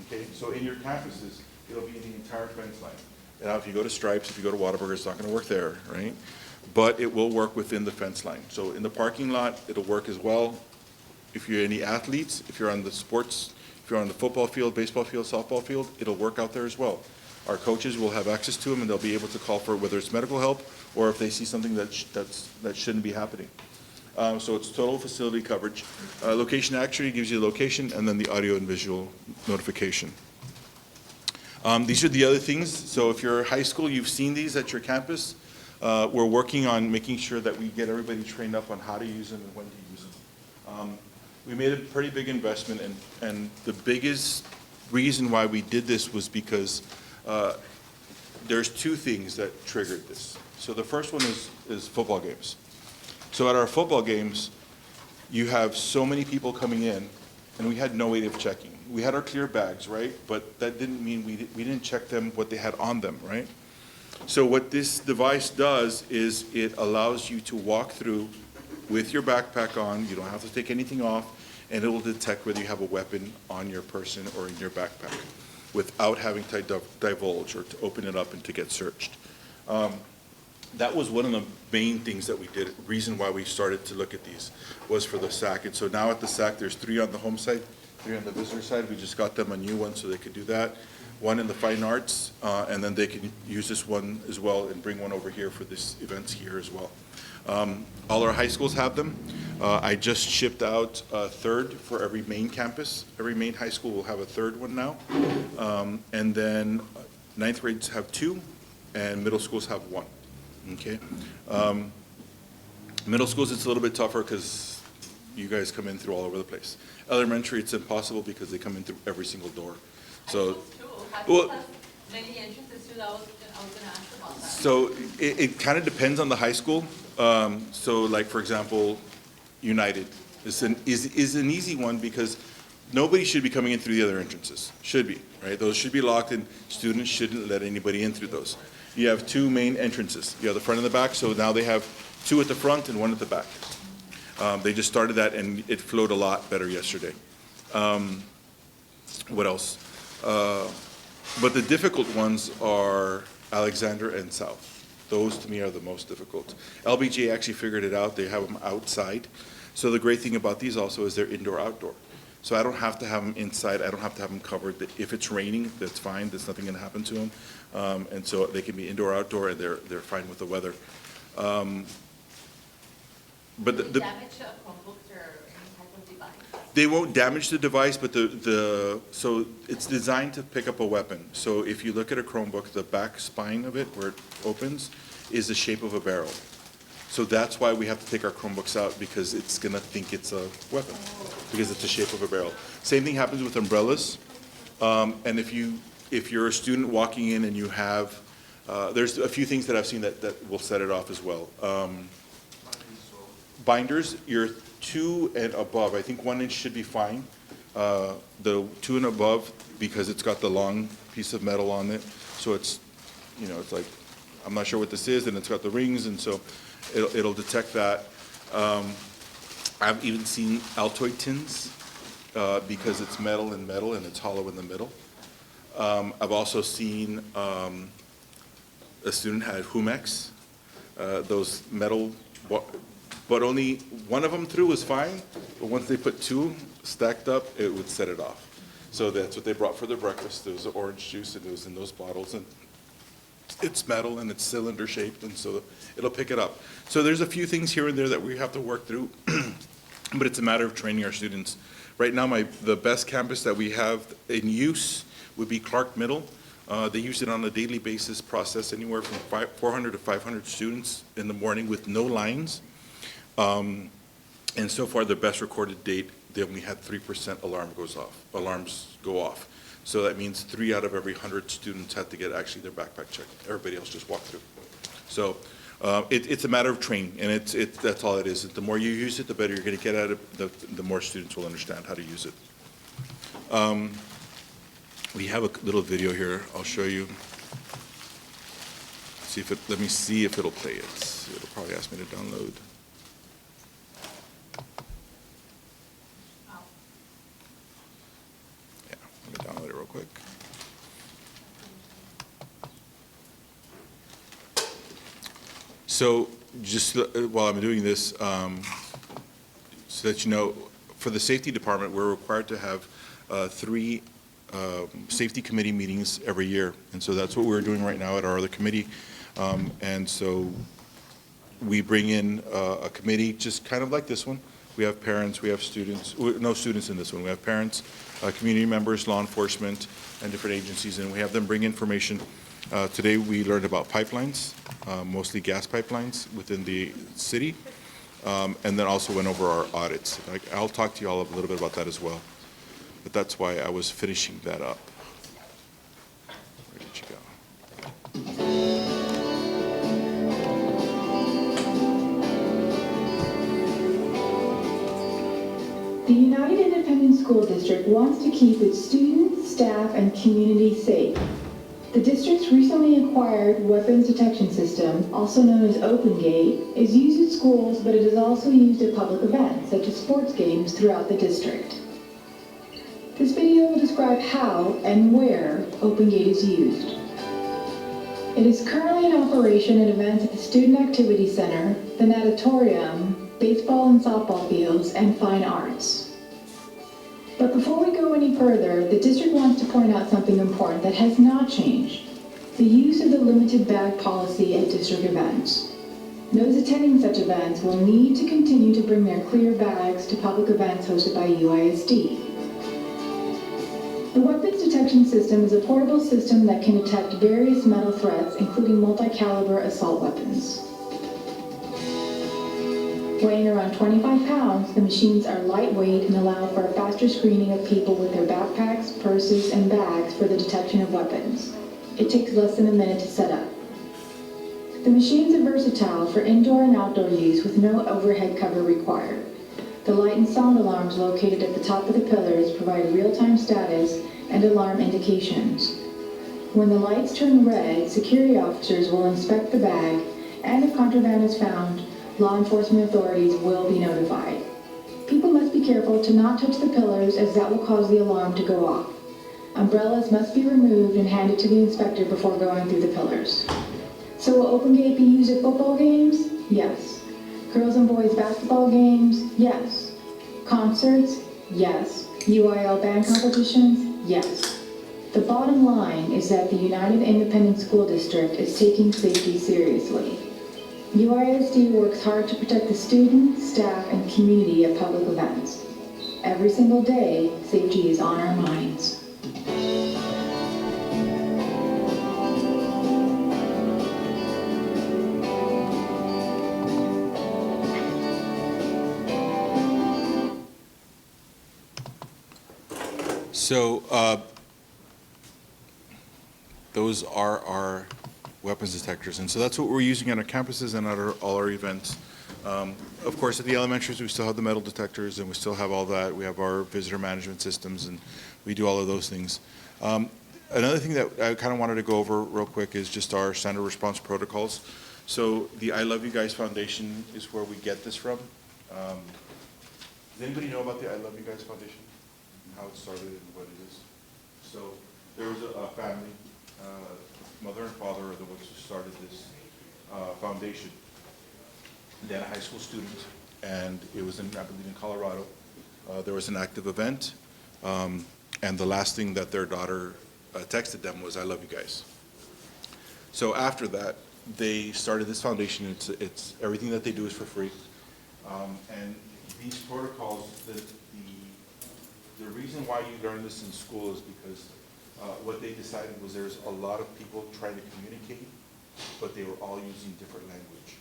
Okay, so in your campuses, it'll be the entire fence line. Now, if you go to Stripes, if you go to Whataburger, it's not gonna work there, right? But it will work within the fence line. So in the parking lot, it'll work as well. If you're any athletes, if you're on the sports, if you're on the football field, baseball field, softball field, it'll work out there as well. Our coaches will have access to them, and they'll be able to call for whether it's medical help or if they see something that shouldn't be happening. So it's total facility coverage. Location actually gives you the location and then the audio and visual notification. These are the other things. So if you're high school, you've seen these at your campus. We're working on making sure that we get everybody trained up on how to use them and when to use them. We made a pretty big investment, and the biggest reason why we did this was because there's two things that triggered this. So the first one is football games. So at our football games, you have so many people coming in, and we had no way of checking. We had our clear bags, right? But that didn't mean we didn't check them, what they had on them, right? So what this device does is it allows you to walk through with your backpack on. You don't have to take anything off, and it will detect whether you have a weapon on your person or in your backpack without having to divulge or to open it up and to get searched. That was one of the main things that we did, reason why we started to look at these, was for the SAC. And so now at the SAC, there's 3 on the home side, 3 on the visitor side. We just got them a new one so they could do that. 1 in the fine arts, and then they can use this one as well and bring one over here for this events here as well. All our high schools have them. I just shipped out a 3rd for every main campus. Every main high school will have a 3rd one now. And then 9th grades have 2, and middle schools have 1. Okay. Middle schools, it's a little bit tougher because you guys come in through all over the place. Elementary, it's impossible because they come in through every single door. So, well, many entrances too, I was gonna ask about that. so it kind of depends on the high school. So like, for example, United is an easy one because nobody should be coming in through the other entrances. Should be, right? Those should be locked and students shouldn't let anybody in through those. You have 2 main entrances. You have the front and the back, so now they have 2 at the front and 1 at the back. They just started that and it flowed a lot better yesterday. What else? But the difficult ones are Alexander and South. Those to me are the most difficult. LBJ actually figured it out. They have them outside. So the great thing about these also is they're indoor-outdoor. So I don't have to have them inside. I don't have to have them covered. If it's raining, that's fine. There's nothing going to happen to them. And so they can be indoor-outdoor, and they're fine with the weather. But Will it damage Chromebooks or any type of device? they won't damage the device, but so it's designed to pick up a weapon. So if you look at a Chromebook, the back spine of it, where it opens, is the shape of a barrel. So that's why we have to take our Chromebooks out, because it's gonna think it's a weapon, because it's the shape of a barrel. Same thing happens with umbrellas. And if you're a student walking in and you have, there's a few things that I've seen that will set it off as well. Binders, you're 2 and above, I think 1 inch should be fine. The 2 and above, because it's got the long piece of metal on it, so it's, it's like, I'm not sure what this is, and it's got the rings, and so it'll detect that. I've even seen Altoid tins because it's metal and metal and it's hollow in the middle. I've also seen a student had Humex, those metal, but only one of them through was fine, but once they put two stacked up, it would set it off. So that's what they brought for their breakfast. There was orange juice and it was in those bottles, and it's metal and it's cylinder shaped, and so it'll pick it up. So there's a few things here and there that we have to work through, but it's a matter of training our students. Right now, the best campus that we have in use would be Clark Middle. They use it on a daily basis, process anywhere from 400 to 500 students in the morning with no lines. And so far, the best recorded date, they only had 3% alarms go off. So that means 3 out of every 100 students had to get actually their backpack checked. Everybody else just walked through. So it's a matter of training, and that's all it is. The more you use it, the better you're going to get at it, the more students will understand how to use it. We have a little video here. I'll show you. Let me see if it'll play it. It'll probably ask me to download. Yeah, let me download it real quick. So just while I'm doing this, so that you know, for the safety department, we're required to have 3 safety committee meetings every year. And so that's what we're doing right now at our other committee. And so we bring in a committee just kind of like this one. We have parents, we have students, no students in this one. We have parents, community members, law enforcement, and different agencies, and we have them bring information. Today we learned about pipelines, mostly gas pipelines within the city, and then also went over our audits. I'll talk to you all a little bit about that as well. But that's why I was finishing that up. Where did you go? The United Independent School District wants to keep its students, staff, and community safe. The district's recently acquired weapons detection system, also known as OpenGate, is used at schools, but it is also used at public events, such as sports games throughout the district. This video will describe how and where OpenGate is used. It is currently in operation at events at the Student Activity Center, the natatorium, baseball and softball fields, and fine arts. But before we go any further, the district wants to point out something important that has not changed: the use of the limited bag policy at district events. Those attending such events will need to continue to bring their clear bags to public events hosted by UISD. The weapons detection system is a portable system that can detect various metal threats, including multi-caliber assault weapons. Weighing around 25 pounds, the machines are lightweight and allow for a faster screening of people with their backpacks, purses, and bags for the detection of weapons. It takes less than a minute to set up. The machines are versatile for indoor and outdoor use with no overhead cover required. The light and sound alarms located at the top of the pillars provide real-time status and alarm indications. When the lights turn red, security officers will inspect the bag, and if contraband is found, law enforcement authorities will be notified. People must be careful to not touch the pillars, as that will cause the alarm to go off. Umbrellas must be removed and handed to the inspector before going through the pillars. So will OpenGate be used at football games? Yes. Girls and boys basketball games? Yes. Concerts? Yes. UIL band competitions? Yes. The bottom line is that the United Independent School District is taking safety seriously. UISD works hard to protect the students, staff, and community at public events. Every single day, safety is on our minds. So those are our weapons detectors, and so that's what we're using on our campuses and at all our events. Of course, at the elementaries, we still have the metal detectors, and we still have all that. We have our visitor management systems, and we do all of those things. Another thing that I kind of wanted to go over real quick is just our standard response protocols. So the I Love You Guys Foundation is where we get this from. Does anybody know about the I Love You Guys Foundation? And how it started and what it is? So there was a family, mother and father are the ones who started this foundation. They had a high school student, and it was in, I believe, in Colorado. There was an active event, and the last thing that their daughter texted them was, "I love you guys." So after that, they started this foundation. It's everything that they do is for free. And these protocols, the reason why you learn this in school is because what they decided was there's a lot of people trying to communicate, but they were all using different language.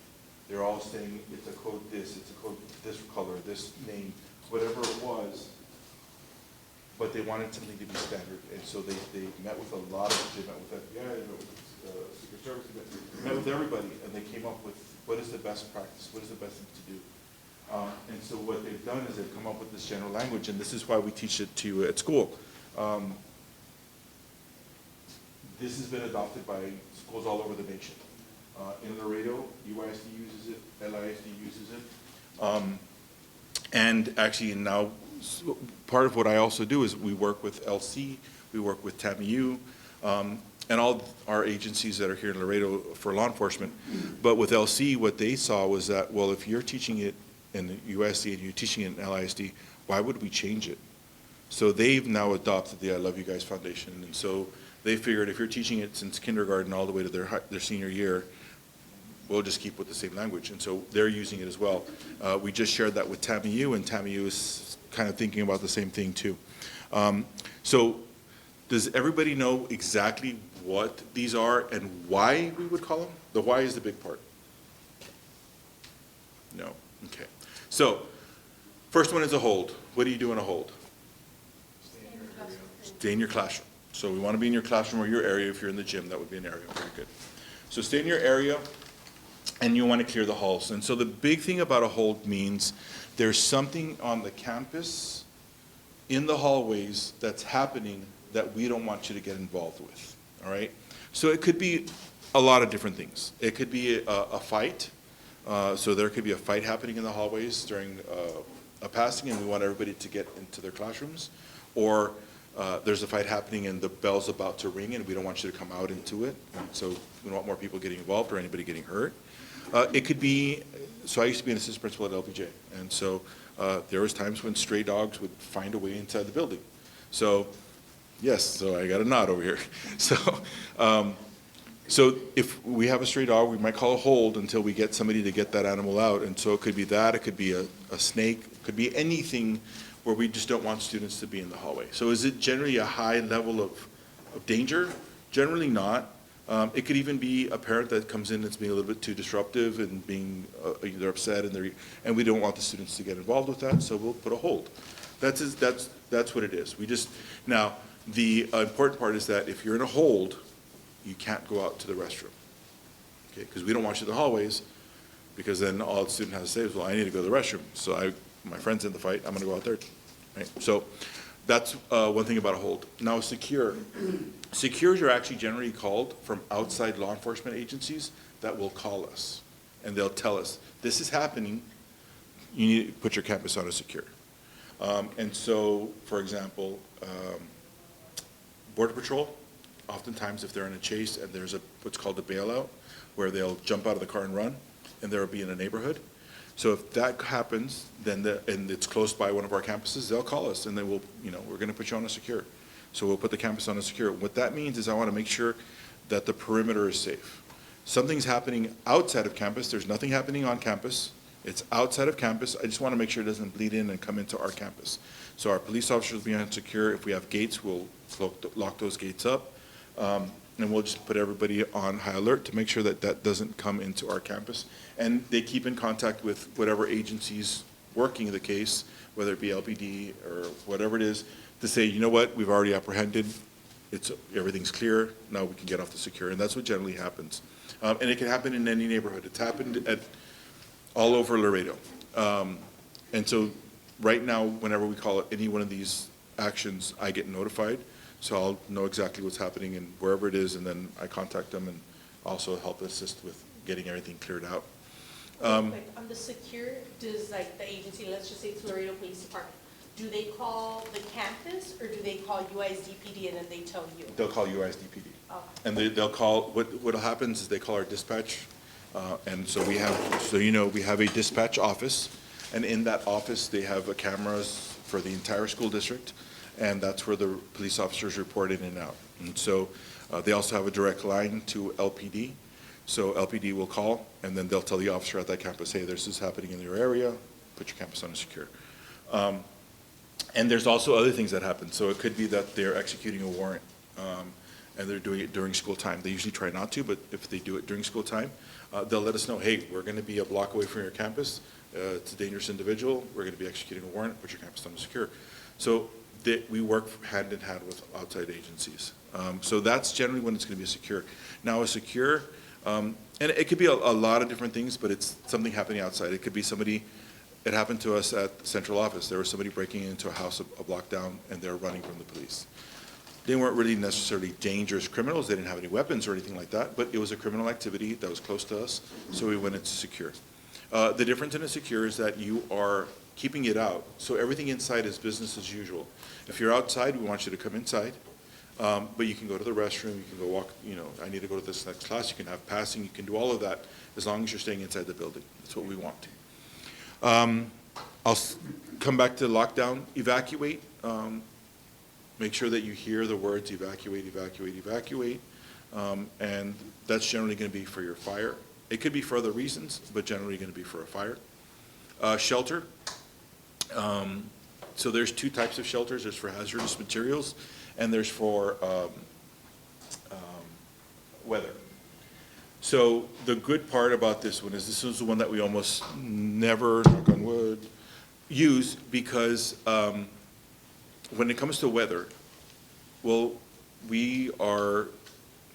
They're all saying it's a code this, it's a code this color, this name, whatever it was, but they wanted something to be standard. And so they met with a lot of, they met with FBI, they met with Secret Service, they met with everybody, and they came up with what is the best practice, what is the best thing to do. And so what they've done is they've come up with this general language, and this is why we teach it to you at school. This has been adopted by schools all over the nation. In Laredo, UISD uses it, LISD uses it. And actually now, part of what I also do is we work with LC, we work with TAMIU, and all our agencies that are here in Laredo for law enforcement. But with LC, what they saw was that, well, if you're teaching it in the USD and you're teaching it in LISD, why would we change it? So they've now adopted the I Love You Guys Foundation. And so they figured if you're teaching it since kindergarten all the way to their senior year, we'll just keep with the same language. And so they're using it as well. We just shared that with TAMIU, and TAMIU is kind of thinking about the same thing too. So does everybody know exactly what these are and why we would call them? The why is the big part. No, okay. So first one is a hold. What do you do in a hold? Stay in your classroom. So we want to be in your classroom or your area. If you're in the gym, that would be an area. Very good. So stay in your area, and you want to clear the halls. And so the big thing about a hold means there's something on the campus, in the hallways, that's happening that we don't want you to get involved with, all right? So it could be a lot of different things. It could be a fight. So there could be a fight happening in the hallways during a passing, and we want everybody to get into their classrooms. Or there's a fight happening and the bell's about to ring and we don't want you to come out into it. So we don't want more people getting involved or anybody getting hurt. It could be, so I used to be an assistant principal at LBJ. And so there was times when stray dogs would find a way inside the building. So, yes, so I got a nod over here. So if we have a stray dog, we might call a hold until we get somebody to get that animal out. And so it could be that, it could be a snake, it could be anything where we just don't want students to be in the hallway. So is it generally a high level of danger? Generally not. It could even be a parent that comes in that's being a little bit too disruptive and being, they're upset and we don't want the students to get involved with that, so we'll put a hold. That's what it is. Now, the important part is that if you're in a hold, you can't go out to the restroom, okay? Because we don't want you in the hallways, because then all the student has to say is, well, I need to go to the restroom. So my friend's in the fight, I'm gonna go out there, right? So that's one thing about a hold. Now, secure. Secures are actually generally called from outside law enforcement agencies that will call us, and they'll tell us, this is happening, you need to put your campus on a secure. And so, for example, Border Patrol, oftentimes if they're in a chase and there's what's called a bailout, where they'll jump out of the car and run, and they'll be in a neighborhood. So if that happens, then and it's close by one of our campuses, they'll call us and then we're gonna put you on a secure. So we'll put the campus on a secure. What that means is I wanna make sure that the perimeter is safe. Something's happening outside of campus, there's nothing happening on campus, it's outside of campus, I just wanna make sure it doesn't bleed in and come into our campus. So our police officers will be on secure. If we have gates, we'll lock those gates up. And we'll just put everybody on high alert to make sure that that doesn't come into our campus. And they keep in contact with whatever agencies working the case, whether it be LPD or whatever it is, to say, you know what, we've already apprehended, everything's clear, now we can get off the secure. And that's what generally happens. And it can happen in any neighborhood. It's happened all over Laredo. And so right now, whenever we call it any one of these actions, I get notified. So I'll know exactly what's happening and wherever it is, and then I contact them and also help assist with getting everything cleared out. Real quick, on the secure, does like the agency, let's just say it's Laredo Police Department, do they call the campus or do they call UISDPD and then they tell you? They'll call UISDPD. Oh. And they'll call, what happens is they call our dispatch, and so we have, we have a dispatch office, and in that office, they have cameras for the entire school district, and that's where the police officers report in and out. And so they also have a direct line to LPD, so LPD will call, and then they'll tell the officer at that campus, hey, this is happening in your area, put your campus on a secure. And there's also other things that happen, so it could be that they're executing a warrant, and they're doing it during school time. They usually try not to, but if they do it during school time, they'll let us know, hey, we're going to be a block away from your campus. It's a dangerous individual. We're going to be executing a warrant. Put your campus on secure. So we work hand in hand with outside agencies. So that's generally when it's going to be a secure. Now a secure, and it could be a lot of different things, but it's something happening outside. It could be somebody, it happened to us at the central office. There was somebody breaking into a house a block down, and they're running from the police. They weren't really necessarily dangerous criminals. They didn't have any weapons or anything like that, but it was a criminal activity that was close to us, so we went into secure. The difference in a secure is that you are keeping it out, so everything inside is business as usual. If you're outside, we want you to come inside, but you can go to the restroom, you can go walk, I need to go to this next class, you can have passing, you can do all of that, as long as you're staying inside the building. That's what we want. I'll come back to lockdown, evacuate. Make sure that you hear the words evacuate, evacuate, evacuate. And that's generally going to be for your fire. It could be for other reasons, but generally going to be for a fire. Shelter. So there's two types of shelters. There's for hazardous materials, and there's for weather. So the good part about this one is this is the one that we almost never, knock on wood, use because when it comes to weather, well,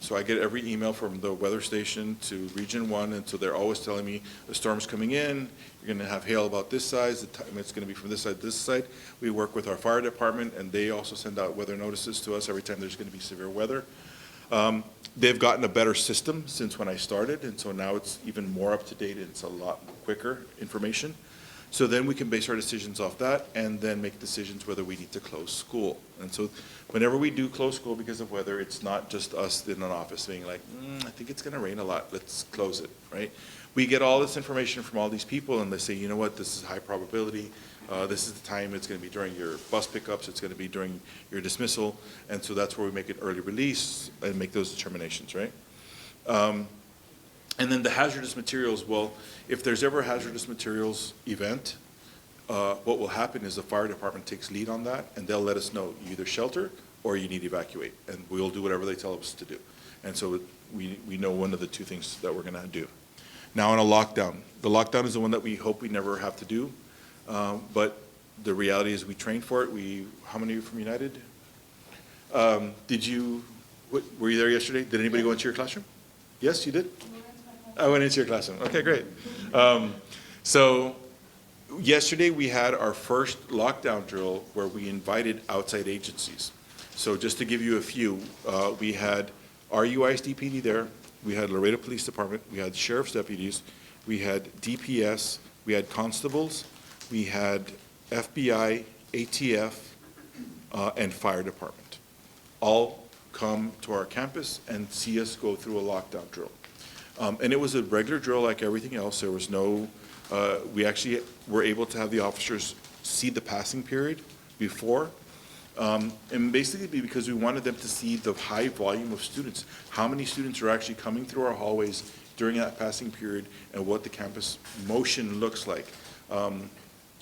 so I get every email from the weather station to Region 1, and so they're always telling me the storm's coming in, you're going to have hail about this size, the time it's going to be from this side to this side. We work with our fire department, and they also send out weather notices to us every time there's going to be severe weather. They've gotten a better system since when I started, and so now it's even more up to date, and it's a lot quicker information. So then we can base our decisions off that and then make decisions whether we need to close school. And so whenever we do close school because of weather, it's not just us in an office being like, I think it's going to rain a lot, let's close it, right? We get all this information from all these people, and they say, you know what, this is high probability. This is the time it's going to be during your bus pickups, it's going to be during your dismissal, and so that's where we make an early release and make those determinations, right? And then the hazardous materials, well, if there's ever a hazardous materials event, what will happen is the fire department takes lead on that, and they'll let us know, you either shelter or you need to evacuate, and we'll do whatever they tell us to do. And so we know one of the two things that we're going to do. Now on a lockdown, the lockdown is the one that we hope we never have to do, but the reality is we train for it. How many of you from United? Were you there yesterday? Did anybody go into your classroom? Yes, you did? I went into your classroom. Okay, great. So yesterday we had our first lockdown drill where we invited outside agencies. So just to give you a few, we had our UISDPD there, we had Laredo Police Department, we had sheriff's deputies, we had DPS, we had constables, we had FBI, ATF, and fire department. All come to our campus and see us go through a lockdown drill. And it was a regular drill like everything else. There was no, we actually were able to have the officers see the passing period before. And basically because we wanted them to see the high volume of students, how many students are actually coming through our hallways during that passing period and what the campus motion looks like.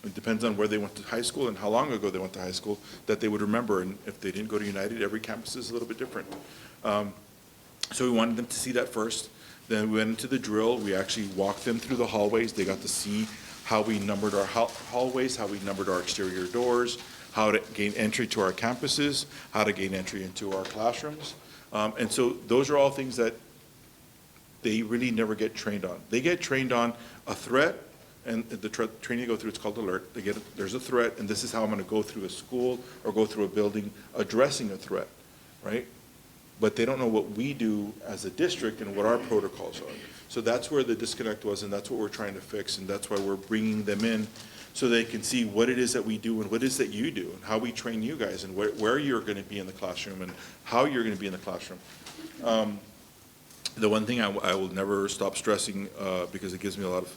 It depends on where they went to high school and how long ago they went to high school that they would remember. And if they didn't go to United, every campus is a little bit different. So we wanted them to see that first. Then we went into the drill. We actually walked them through the hallways. They got to see how we numbered our hallways, how we numbered our exterior doors, how to gain entry to our campuses, how to gain entry into our classrooms. And so those are all things that they really never get trained on. They get trained on a threat, and the training they go through, it's called alert. There's a threat, and this is how I'm going to go through a school or go through a building addressing a threat, right? but they don't know what we do as a district and what our protocols are. So that's where the disconnect was, and that's what we're trying to fix, and that's why we're bringing them in, so they can see what it is that we do and what it is that you do, and how we train you guys, and where you're gonna be in the classroom, and how you're gonna be in the classroom. The one thing I will never stop stressing, because it gives me a lot of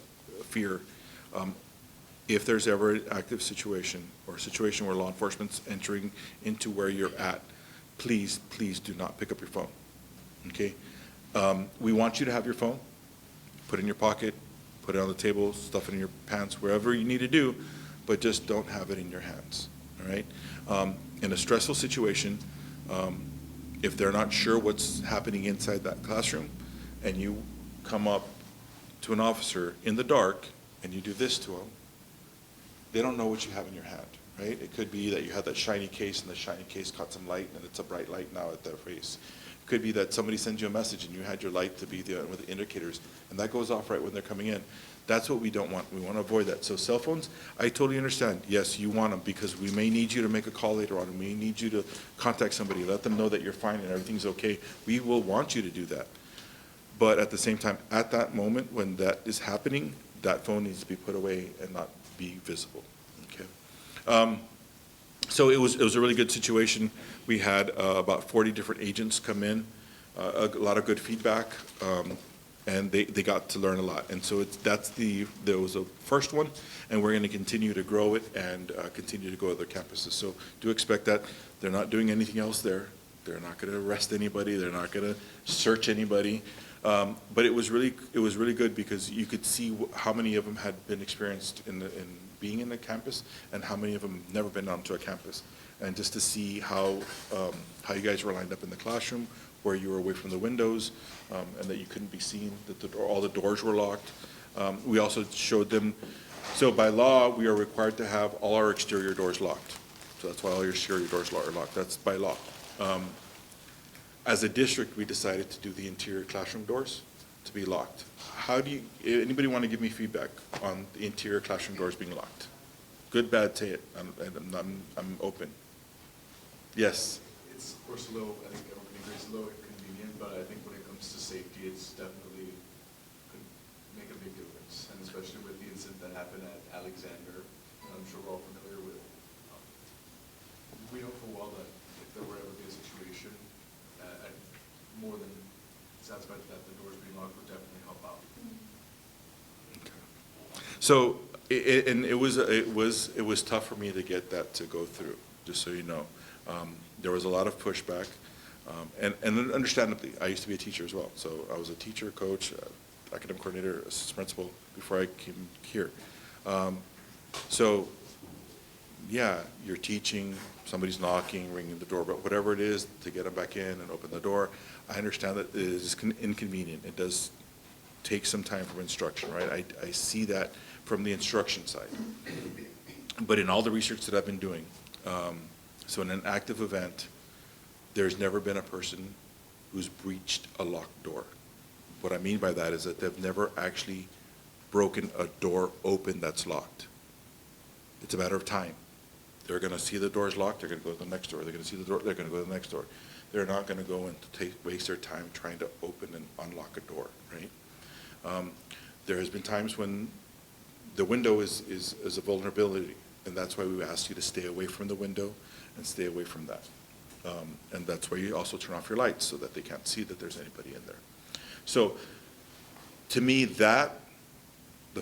fear, if there's ever an active situation, or a situation where law enforcement's entering into where you're at, please, please do not pick up your phone, okay? We want you to have your phone, put it in your pocket, put it on the table, stuff it in your pants, wherever you need to do, but just don't have it in your hands, all right? In a stressful situation, if they're not sure what's happening inside that classroom, and you come up to an officer in the dark, and you do this to them, they don't know what you have in your hand, right? It could be that you had that shiny case, and the shiny case caught some light, and it's a bright light now at their face. It could be that somebody sends you a message, and you had your light to be with the indicators, and that goes off right when they're coming in. That's what we don't want. We want to avoid that. So cell phones, I totally understand. Yes, you want them, because we may need you to make a call later on, and we need you to contact somebody, let them know that you're fine and everything's okay. We will want you to do that. But at the same time, at that moment when that is happening, that phone needs to be put away and not be visible, okay? So it was a really good situation. We had about 40 different agents come in, a lot of good feedback, and they got to learn a lot. And so there was a first one, and we're going to continue to grow it and continue to go to other campuses. So do expect that. They're not doing anything else there. They're not going to arrest anybody. They're not going to search anybody. But it was really good, because you could see how many of them had been experienced in being in a campus, and how many of them never been onto a campus. And just to see how you guys were lined up in the classroom, where you were away from the windows, and that you couldn't be seen, that all the doors were locked. We also showed them, so by law, we are required to have all our exterior doors locked. So that's why all your exterior doors are locked. That's by law. As a district, we decided to do the interior classroom doors to be locked. Anybody want to give me feedback on the interior classroom doors being locked? Good, bad, say it. I'm open. Yes. It's, of course, low, I think everybody agrees, low and convenient, but I think when it comes to safety, it's definitely could make a big difference, and especially with the incident that happened at Alexander, I'm sure we're all familiar with. We know full well that if there were ever be a situation, I'd more than satisfied that the doors being locked would definitely help out. So, it was tough for me to get that to go through, just so you know. There was a lot of pushback, and understandably, I used to be a teacher as well. So I was a teacher, coach, academic coordinator, assistant principal before I came here. So, yeah, you're teaching, somebody's knocking, ringing the door, but whatever it is to get them back in and open the door, I understand that it is inconvenient. It does take some time from instruction, right? I see that from the instruction side. But in all the research that I've been doing, so in an active event, there's never been a person who's breached a locked door. What I mean by that is that they've never actually broken a door open that's locked. It's a matter of time. They're going to see the doors locked, they're going to go to the next door. They're going to see the door, they're going to go to the next door. They're not going to go and waste their time trying to open and unlock a door, right? There has been times when the window is a vulnerability, and that's why we asked you to stay away from the window and stay away from that. And that's why you also turn off your lights, so that they can't see that there's anybody in there. So, to me, the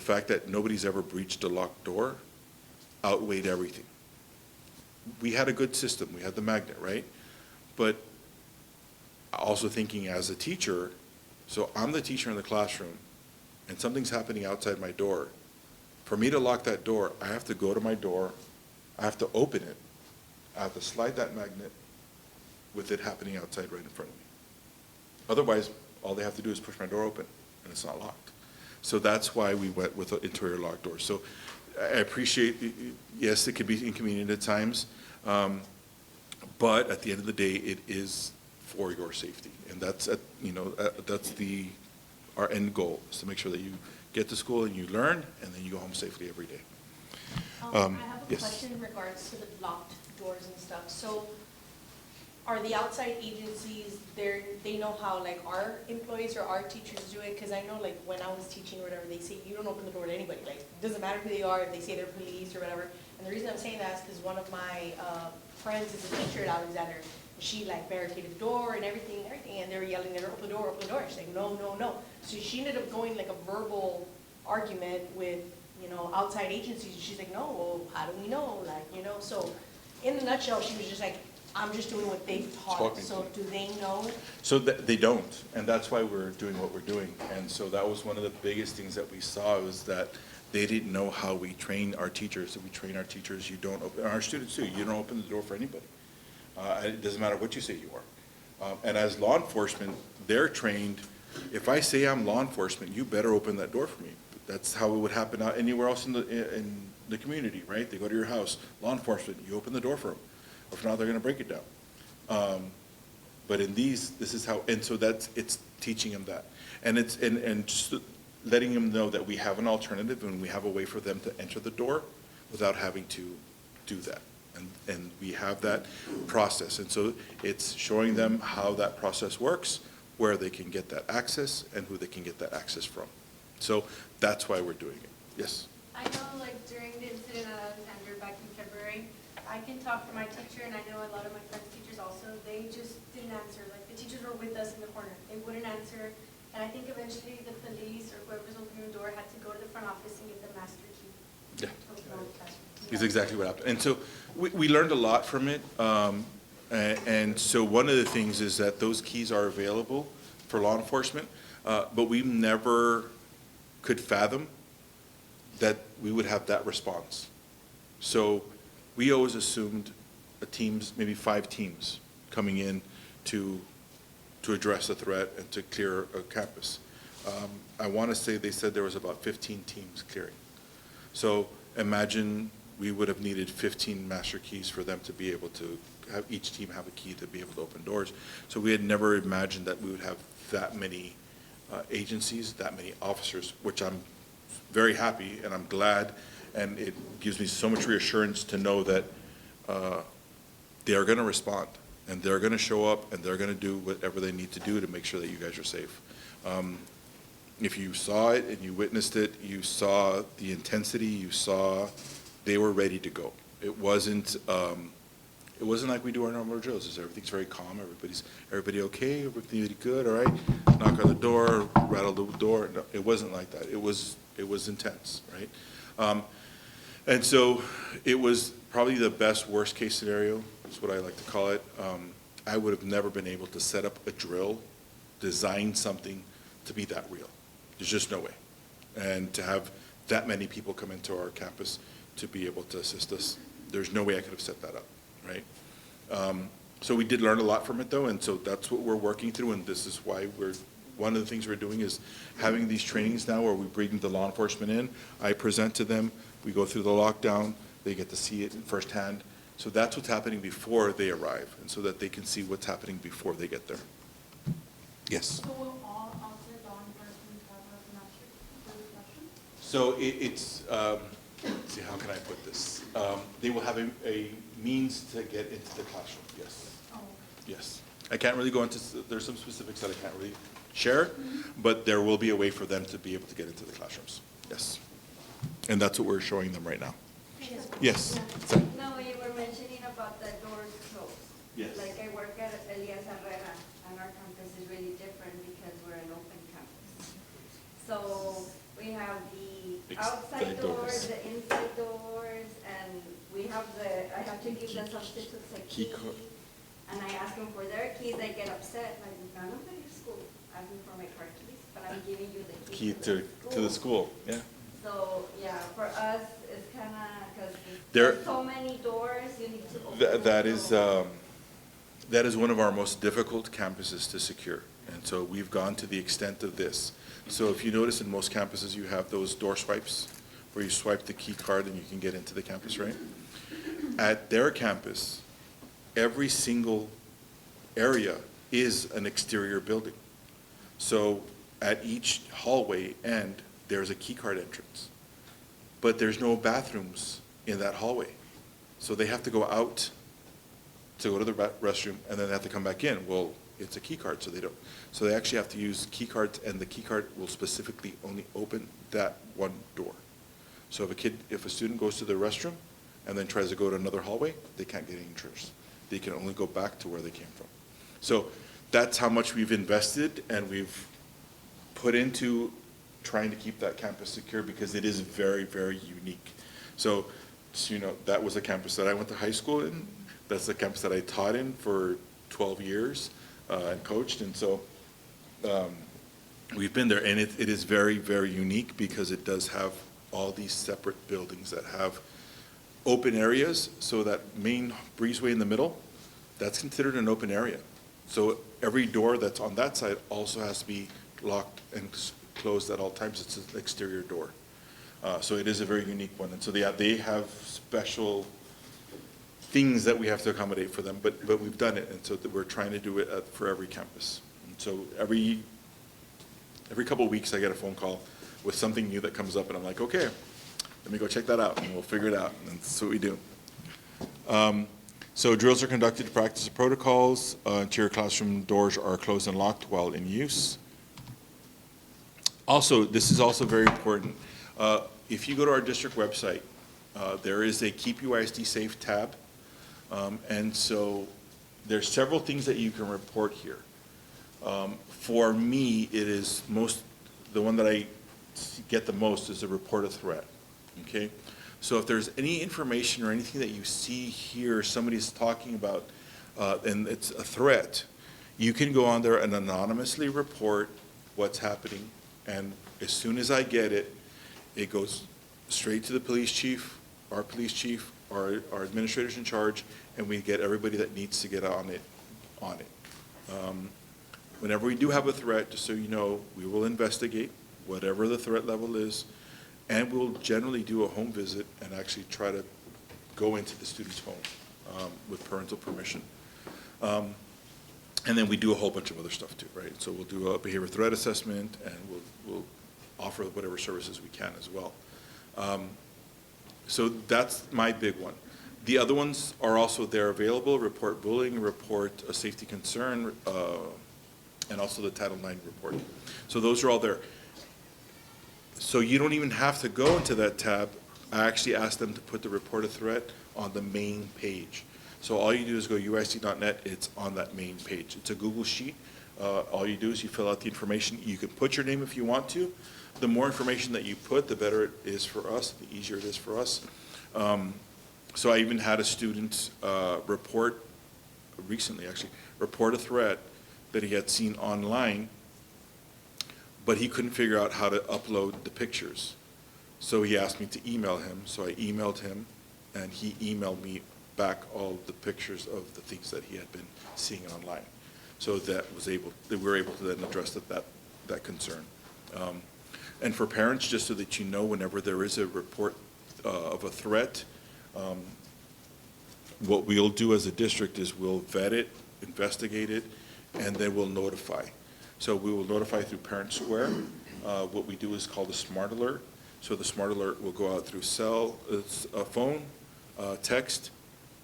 fact that nobody's ever breached a locked door outweighed everything. We had a good system, we had the magnet, right? But also thinking as a teacher, so I'm the teacher in the classroom, and something's happening outside my door. For me to lock that door, I have to go to my door, I have to open it, I have to slide that magnet with it happening outside right in front of me. Otherwise, all they have to do is push my door open, and it's not locked. So that's why we went with an interior locked door. So I appreciate, yes, it can be inconvenient at times, but at the end of the day, it is for your safety. And that's, that's our end goal, is to make sure that you get to school and you learn, and then you go home safely every day. I have a yes. question in regards to the locked doors and stuff. So are the outside agencies, they know how like our employees or our teachers do it? Because I know like when I was teaching or whatever, they say you don't open the door to anybody. Like, it doesn't matter who they are, if they say they're police or whatever. And the reason I'm saying that is because one of my friends is a teacher at Alexander. She like barricaded the door and everything, and they were yelling at her, open the door, open the door. She's like, no, no, no. So she ended up going like a verbal argument with, outside agencies. And she's like, no, well, how do we know? Like, so in a nutshell, she was just like, I'm just doing what they've taught. Talking So to do they know? So they don't, and that's why we're doing what we're doing. And so that was one of the biggest things that we saw, was that they didn't know how we train our teachers. So we train our teachers, you don't open, our students too, you don't open the door for anybody. It doesn't matter what you say you are. And as law enforcement, they're trained, if I say I'm law enforcement, you better open that door for me. That's how it would happen out anywhere else in the community, right? They go to your house, law enforcement, you open the door for them. If not, they're gonna break it down. But in these, this is how, and so it's teaching them that. And and just letting them know that we have an alternative and we have a way for them to enter the door without having to do that. And we have that process. And so it's showing them how that process works, where they can get that access and who they can get that access from. So that's why we're doing it. Yes? I know, like, during the incident at Alexander back in February, I can talk for my teacher, and I know a lot of my friends' teachers also, they just didn't answer. Like, the teachers were with us in the corner. They wouldn't answer. And I think eventually the police or whoever's opening the door had to go to the front office and get the master key. Yeah. to open the classroom. Is exactly what happened. And so we learned a lot from it. And so one of the things is that those keys are available for law enforcement, but we never could fathom that we would have that response. So we always assumed maybe 5 teams coming in to address a threat and to clear a campus. I want to say they said there was about 15 teams clearing. So imagine we would have needed 15 master keys for them to be able to have each team have a key to be able to open doors. So we had never imagined that we would have that many agencies, that many officers, which I'm very happy and I'm glad, and it gives me so much reassurance to know that they are going to respond and they're going to show up and they're going to do whatever they need to do to make sure that you guys are safe. If you saw it and you witnessed it, you saw the intensity, you saw they were ready to go. It wasn't like we do our normal drills. Everything's very calm. Everybody okay? Everybody good? All right? Knock on the door, rattle the door. No, it wasn't like that. It was intense, right? And so it was probably the best worst case scenario, is what I like to call it. I would have never been able to set up a drill, design something to be that real. There's just no way. And to have that many people come into our campus to be able to assist us, there's no way I could have set that up, right? So we did learn a lot from it though, and so that's what we're working through, and this is why one of the things we're doing is having these trainings now where we bring the law enforcement in, I present to them, we go through the lockdown, they get to see it firsthand. So that's what's happening before they arrive, and so that they can see what's happening before they get there. Yes? So will all outside law enforcement have a master for the classroom? So it's, let's see, how can I put this? They will have a means to get into the classroom, yes. Oh. Yes. I can't really go into, there's some specifics that I can't really share, but there will be a way for them to be able to get into the classrooms, yes. And that's what we're showing them right now. Yes. Sorry. No, you were mentioning about the doors closed. Yes. Like I work at Elias Herrera, and our campus is really different because we're an open campus. So we have the outside Outside doors, doors. the inside doors, and we have I have to give the substitutes a Key key. card. And I ask them for their keys, they get upset, like, none of the school asking for my car keys, but I'm giving you the Key keys to the school, yeah. So, yeah, for us, it's kind of, because There- there's so many doors, you need to open them. That is one of our most difficult campuses to secure. And so we've gone to the extent of this. So if you notice in most campuses, you have those door swipes where you swipe the key card and you can get into the campus, right? At their campus, every single area is an exterior building. So at each hallway end, there's a key card entrance. But there's no bathrooms in that hallway. So they have to go out to go to the restroom, and then they have to come back in. Well, it's a key card, so so they actually have to use key cards, and the key card will specifically only open that one door. So if a student goes to the restroom and then tries to go to another hallway, they can't get entries. They can only go back to where they came from. So that's how much we've invested, and we've put into trying to keep that campus secure, because it is very, very unique. So, that was a campus that I went to high school in. That's the campus that I taught in for 12 years and coached. And so we've been there, and it is very, very unique, because it does have all these separate buildings that have open areas. So that main breezeway in the middle, that's considered an open area. So every door that's on that side also has to be locked and closed at all times. It's an exterior door. So it is a very unique one. And so they have special things that we have to accommodate for them, but we've done it. And so we're trying to do it for every campus. And so every couple of weeks, I get a phone call with something new that comes up, and I'm like, okay, let me go check that out, and we'll figure it out. And that's what we do. So drills are conducted to practice the protocols. Interior classroom doors are closed and locked while in use. Also, this is also very important. If you go to our district website, there is a Keep UISD Safe tab. And so there's several things that you can report here. For me, it is the one that I get the most is a report a threat, okay? So if there's any information or anything that you see here, somebody's talking about, and it's a threat, you can go on there and anonymously report what's happening. And as soon as I get it, it goes straight to the police chief, our administrators in charge, and we get everybody that needs to get on it. Whenever we do have a threat, just so you know, we will investigate whatever the threat level is, and we'll generally do a home visit and actually try to go into the student's home with parental permission. And then we do a whole bunch of other stuff too, right? So we'll do a behavior threat assessment, and we'll offer whatever services we can as well. So that's my big one. The other ones are also there available: report bullying, report a safety concern, and also the Title IX report. So those are all there. So you don't even have to go into that tab. I actually asked them to put the report a threat on the main page. So all you do is go UISD.net, it's on that main page. It's a Google Sheet. All you do is you fill out the information. You can put your name if you want to. The more information that you put, the better it is for us, the easier it is for us. So I even had a student report a threat that he had seen online, but he couldn't figure out how to upload the pictures. So he asked me to email him. So I emailed him, and he emailed me back all the pictures of the things that he had been seeing online. So that we were able to then address that concern. And for parents, just so that you know, whenever there is a report of a threat, what we'll do as a district is we'll vet it, investigate it, and then we'll notify. So we will notify through Parent Square. What we do is called a Smart Alert. So the Smart Alert will go out through phone, text,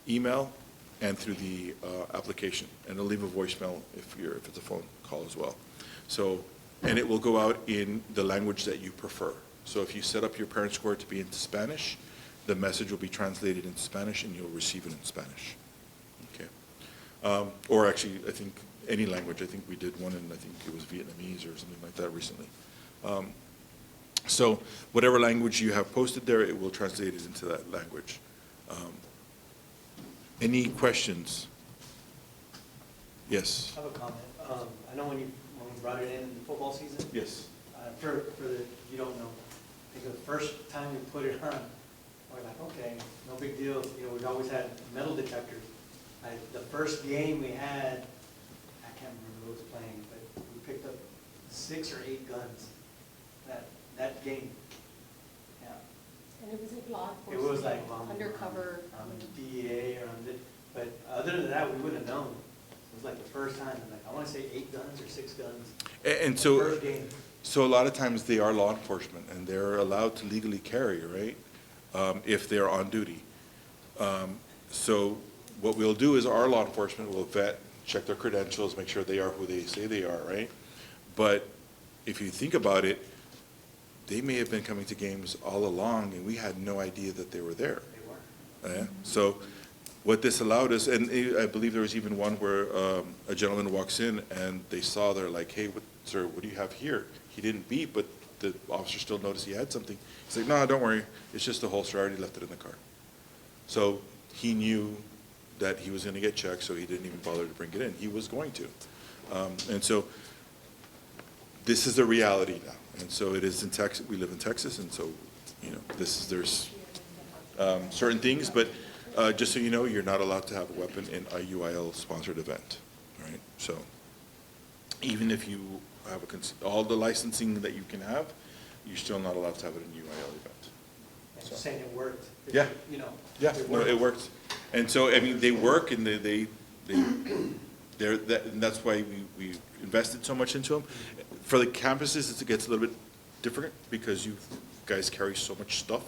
email, and through the application. And it'll leave a voicemail if it's a phone call as well. So, and it will go out in the language that you prefer. So if you set up your Parent Square to be into Spanish, the message will be translated into Spanish, and you'll receive it in Spanish. Okay. Or actually, I think any language. I think we did one in, I think it was Vietnamese or something like that recently. So whatever language you have posted there, it will translate it into that language. Any questions? Yes. I have a comment. I know when we brought it in the football season. Yes. You don't know. I think the first time we put it on, we're like, okay, no big deal. We've always had metal detectors. The first game we had, I can't remember who was playing, but we picked up 6 or 8 guns that game. Yeah. And it was like law It was like undercover. DEA or but other than that, we wouldn't have known. It was like the first time. Like, I want to say 8 guns or 6 guns. And so, first game. So a lot of times they are law enforcement, and they're allowed to legally carry, right? If they're on duty. So what we'll do is our law enforcement will vet, check their credentials, make sure they are who they say they are, right? But if you think about it, they may have been coming to games all along and we had no idea that they were there. They were. Yeah, so what this allowed us, and I believe there was even one where a gentleman walks in and they saw, they're like, hey, sir, what do you have here? He didn't beep, but the officer still noticed he had something. He's like, no, don't worry, it's just a holster, I already left it in the car. So he knew that he was gonna get checked, so he didn't even bother to bring it in. He was going to. And so this is the reality now. And so it is in Texas, we live in Texas, and so, you know, there's certain things, but just so you know, you're not allowed to have a weapon in a UIL-sponsored event, right? So even if you have all the licensing that you can have, you're still not allowed to have it in a UIL event. And you're saying it worked. Yeah. You know. Yeah, no, it works. And so, I mean, they work and and that's why we invested so much into them. For the campuses, it gets a little bit different because you guys carry so much stuff.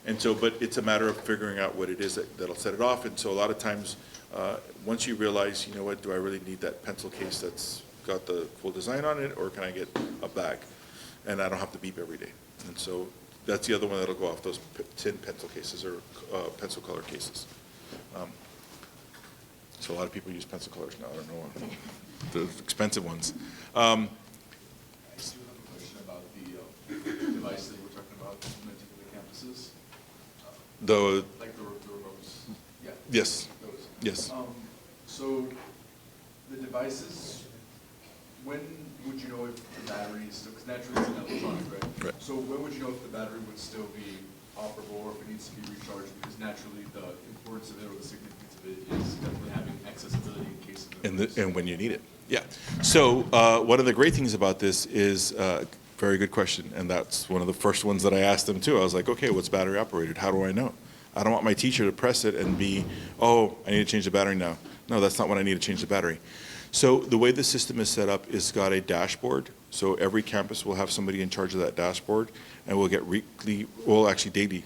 And so, but it's a matter of figuring out what it is that'll set it off. And so a lot of times, once you realize, you know what, do I really need that pencil case that's got the full design on it, or can I get a bag? And I don't have to beep every day. And so that's the other one that'll go off, those tin pencil cases or pencil color cases. So a lot of people use pencil colors now, I don't know, the expensive ones. I still have a question about the device that we're talking about implementing for the campuses. Like the remotes. Yeah. Yes, Those. yes. So the devices, when would you know if the battery is still, because naturally it's an electronic, right? Right. So when would you know if the battery would still be operable or if it needs to be recharged? Because naturally the importance of it or the significance of it is definitely having accessibility in case of emergency. And when you need it. Yeah. So one of the great things about this is, very good question, and that's one of the first ones that I asked them too. I was like, okay, what's battery operated? How do I know? I don't want my teacher to press it and be, oh, I need to change the battery now. No, that's not when I need to change the battery. So the way the system is set up is got a dashboard. So every campus will have somebody in charge of that dashboard, and we'll get weekly, well, actually daily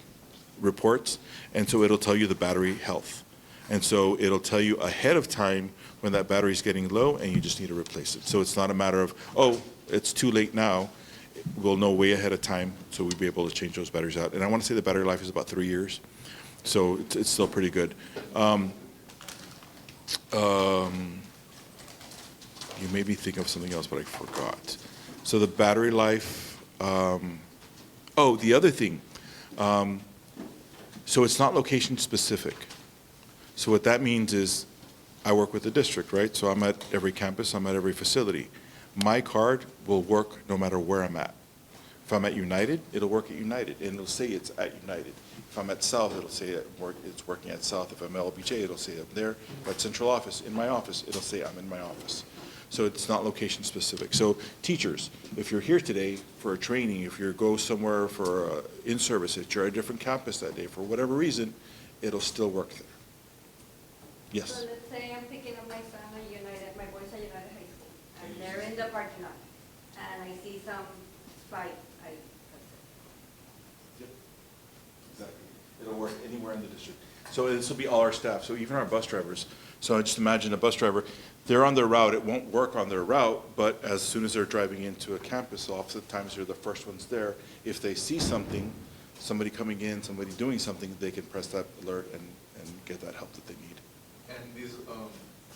reports. And so it'll tell you the battery health. And so it'll tell you ahead of time when that battery is getting low and you just need to replace it. So it's not a matter of, oh, it's too late now. We'll know way ahead of time, so we'll be able to change those batteries out. And I want to say the battery life is about 3 years. So it's still pretty good. You made me think of something else, but I forgot. So the battery life, oh, the other thing. So it's not location specific. So what that means is I work with the district, right? So I'm at every campus, I'm at every facility. My card will work no matter where I'm at. If I'm at United, it'll work at United, and it'll say it's at United. If I'm at South, it'll say it's working at South. If I'm at LBJ, it'll say I'm there. If I'm at Central Office, in my office, it'll say I'm in my office. So it's not location specific. So teachers, if you're here today for a training, if you go somewhere for in-service, if you're at a different campus that day, for whatever reason, it'll still work there. Yes? So let's say I'm picking up my son at United, my boys at United High School, and they're in the parking lot, and I see some spike, Yep. Exactly. It'll work anywhere in the district. So this will be all our staff, so even our bus drivers. So just imagine a bus driver, they're on their route, it won't work on their route, but as soon as they're driving into a campus, oftentimes they're the first ones there. If they see something, somebody coming in, somebody doing something, they can press that alert and get that help that they need. And these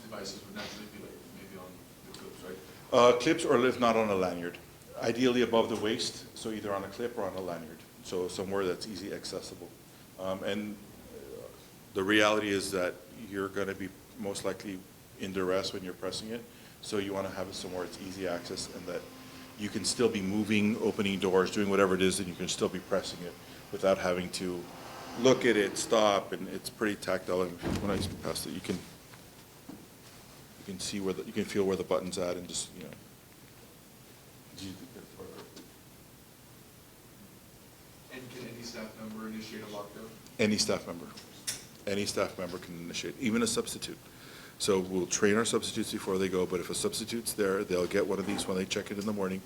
devices would naturally be like maybe on the clips, right? Clips or if not on a lanyard. Ideally above the waist, so either on a clip or on a lanyard. So somewhere that's easy accessible. And the reality is that you're going to be most likely in duress when you're pressing it. So you want to have it somewhere it's easy access and that you can still be moving, opening doors, doing whatever it is, and you can still be pressing it without having to look at it, stop, and it's pretty tactile. And when I pass it, you can see where you can feel where the button's at, and just And can any staff member initiate a lockdown? Any staff member can initiate, even a substitute. So we'll train our substitutes before they go, but if a substitute's there, they'll get one of these when they check it in the morning,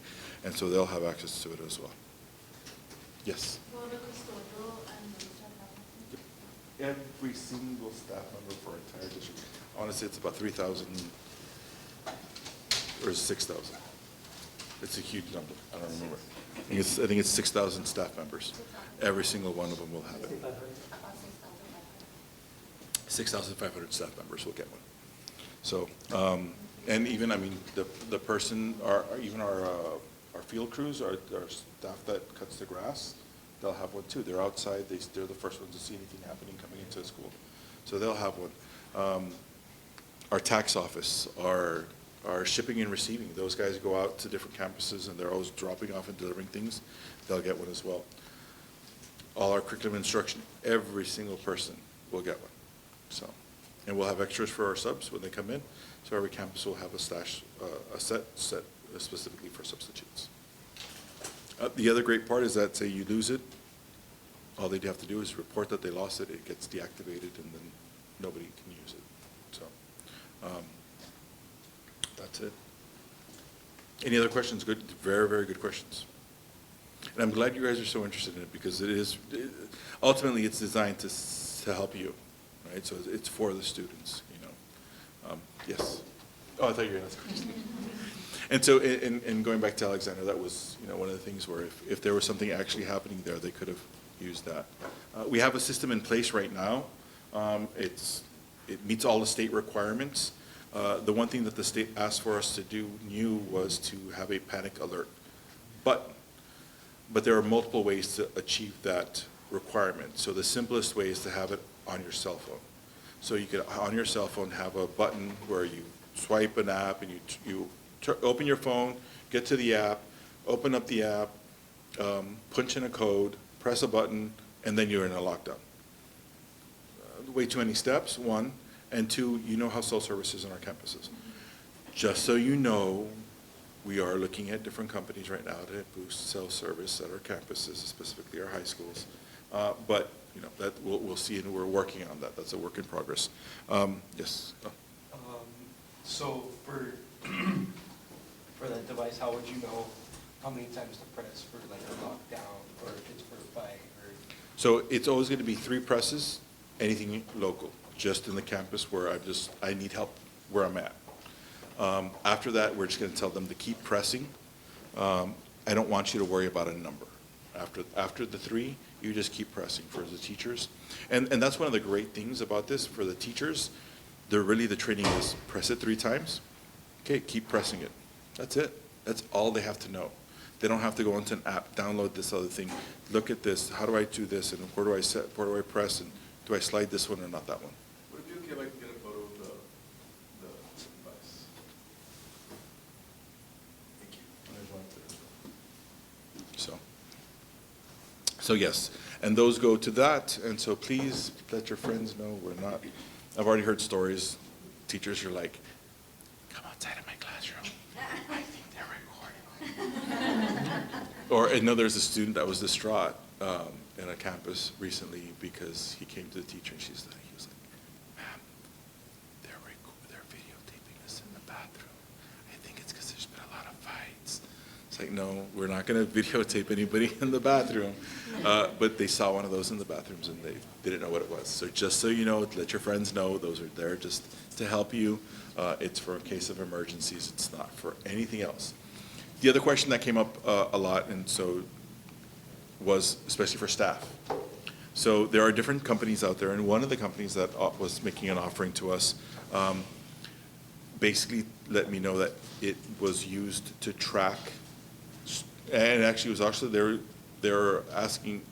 and so they'll have access to it as well. Yes? Will the custodial and the staff have every single staff member for our entire district. I want to say it's about 3,000 or 6,000. It's a huge number. I don't remember. I think it's 6,000 staff members. Every single one of them will have it. 6,500 staff members will get one. So, and even, I mean, the person, even our field crews, our staff that cuts the grass, they'll have one too. They're outside, they're the first ones to see anything happening coming into the school. So they'll have one. Our tax office, our shipping and receiving, those guys go out to different campuses and they're always dropping off and delivering things. They'll get one as well. All our curriculum instruction, every single person will get one. So, and we'll have extras for our subs when they come in. So every campus will have a stash, a set specifically for substitutes. The other great part is that, say you lose it, all they have to do is report that they lost it, it gets deactivated, and then nobody can use it. So, that's it. Any other questions? Good, very, very good questions. And I'm glad you guys are so interested in it, because ultimately it's designed to help you, right? So it's for the students, you know. Yes. Oh, I thought you were going to ask a question. And so, in going back to Alexander, that was, you know, one of the things where if there was something actually happening there, they could have used that. We have a system in place right now. It meets all the state requirements. The one thing that the state asked for us to do new was to have a panic alert button. But there are multiple ways to achieve that requirement. So the simplest way is to have it on your cell phone. So you could, on your cell phone, have a button where you swipe an app and you open your phone, get to the app, open up the app, punch in a code, press a button, and then you're in a lockdown. Way too many steps, one. And two, you know how cell service is in our campuses. Just so you know, we are looking at different companies right now to boost cell service at our campuses, specifically our high schools. But you know, that we'll see, and we're working on that. That's a work in progress. Yes. Oh. So for that device, how would you know how many times to press for like a lockdown, or if it's for a fight? Or So it's always going to be 3 presses, anything local, just in the campus where I need help where I'm at. After that, we're just going to tell them to keep pressing. I don't want you to worry about a number. After the 3, you just keep pressing for the teachers. And that's one of the great things about this for the teachers. The training is press it 3 times. Okay, keep pressing it. That's it. That's all they have to know. They don't have to go into an app, download this other thing, look at this, how do I do this, and where do I press, and do I slide this one or not that one? Would it be okay if I could get a photo of the device? Thank you. So yes, and those go to that, and so please let your friends know we're not, I've already heard stories, teachers are like, come outside of my classroom, I think they're recording. Or I know there's a student that was distraught in a campus recently because he came to the teacher and he was like, ma'am, they're videotaping us in the bathroom. I think it's because there's been a lot of fights. It's like, no, we're not going to videotape anybody in the bathroom. But they saw one of those in the bathrooms and they didn't know what it was. So just so you know, let your friends know, those are there just to help you. It's for a case of emergencies. It's not for anything else. The other question that came up a lot, and so was especially for staff. So there are different companies out there, and one of the companies that was making an offering to us basically let me know that it was used to track, and actually it was actually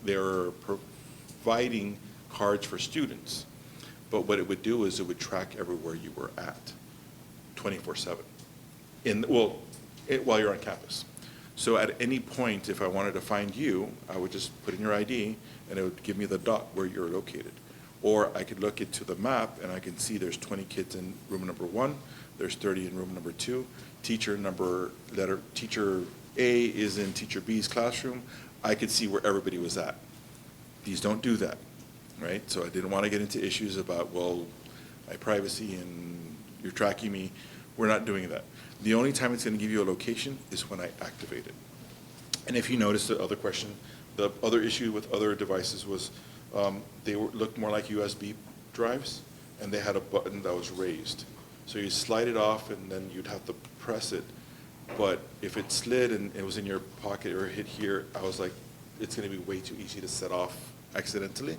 they're providing cards for students, but what it would do is it would track everywhere you were at 24/7 while you're on campus. So at any point, if I wanted to find you, I would just put in your ID and it would give me the dot where you're located. Or I could look into the map and I can see there's 20 kids in room number 1, there's 30 in room number 2, teacher A is in teacher B's classroom. I could see where everybody was at. These don't do that, right? So I didn't want to get into issues about, well, my privacy and you're tracking me. We're not doing that. The only time it's going to give you a location is when I activate it. And if you notice the other question, the other issue with other devices was looked more like USB drives, and they had a button that was raised. So you slide it off, and then you'd have to press it. But if it slid and it was in your pocket or hit here, I was like, it's going to be way too easy to set off accidentally.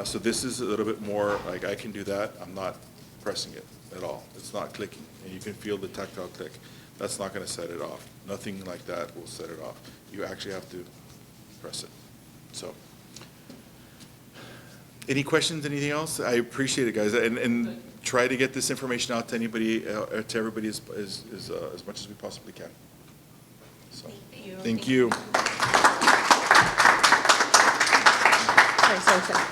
So this is a little bit more like I can do that. I'm not pressing it at all. It's not clicking, and you can feel the tactile click. That's not going to set it off. Nothing like that will set it off. You actually have to press it. So, any questions, anything else? I appreciate it, guys, and try to get this information out to anybody, to everybody as much as we possibly can. So, thank you. Sorry.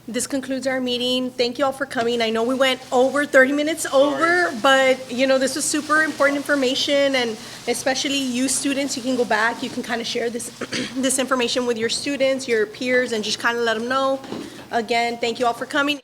This concludes our meeting. Thank you all for coming. I know we went over 30 minutes over, but this was super important information, and especially you students, you can go back, you can kind of share this this information with your students, your peers, and just kind of let them know. Again, thank you all for coming.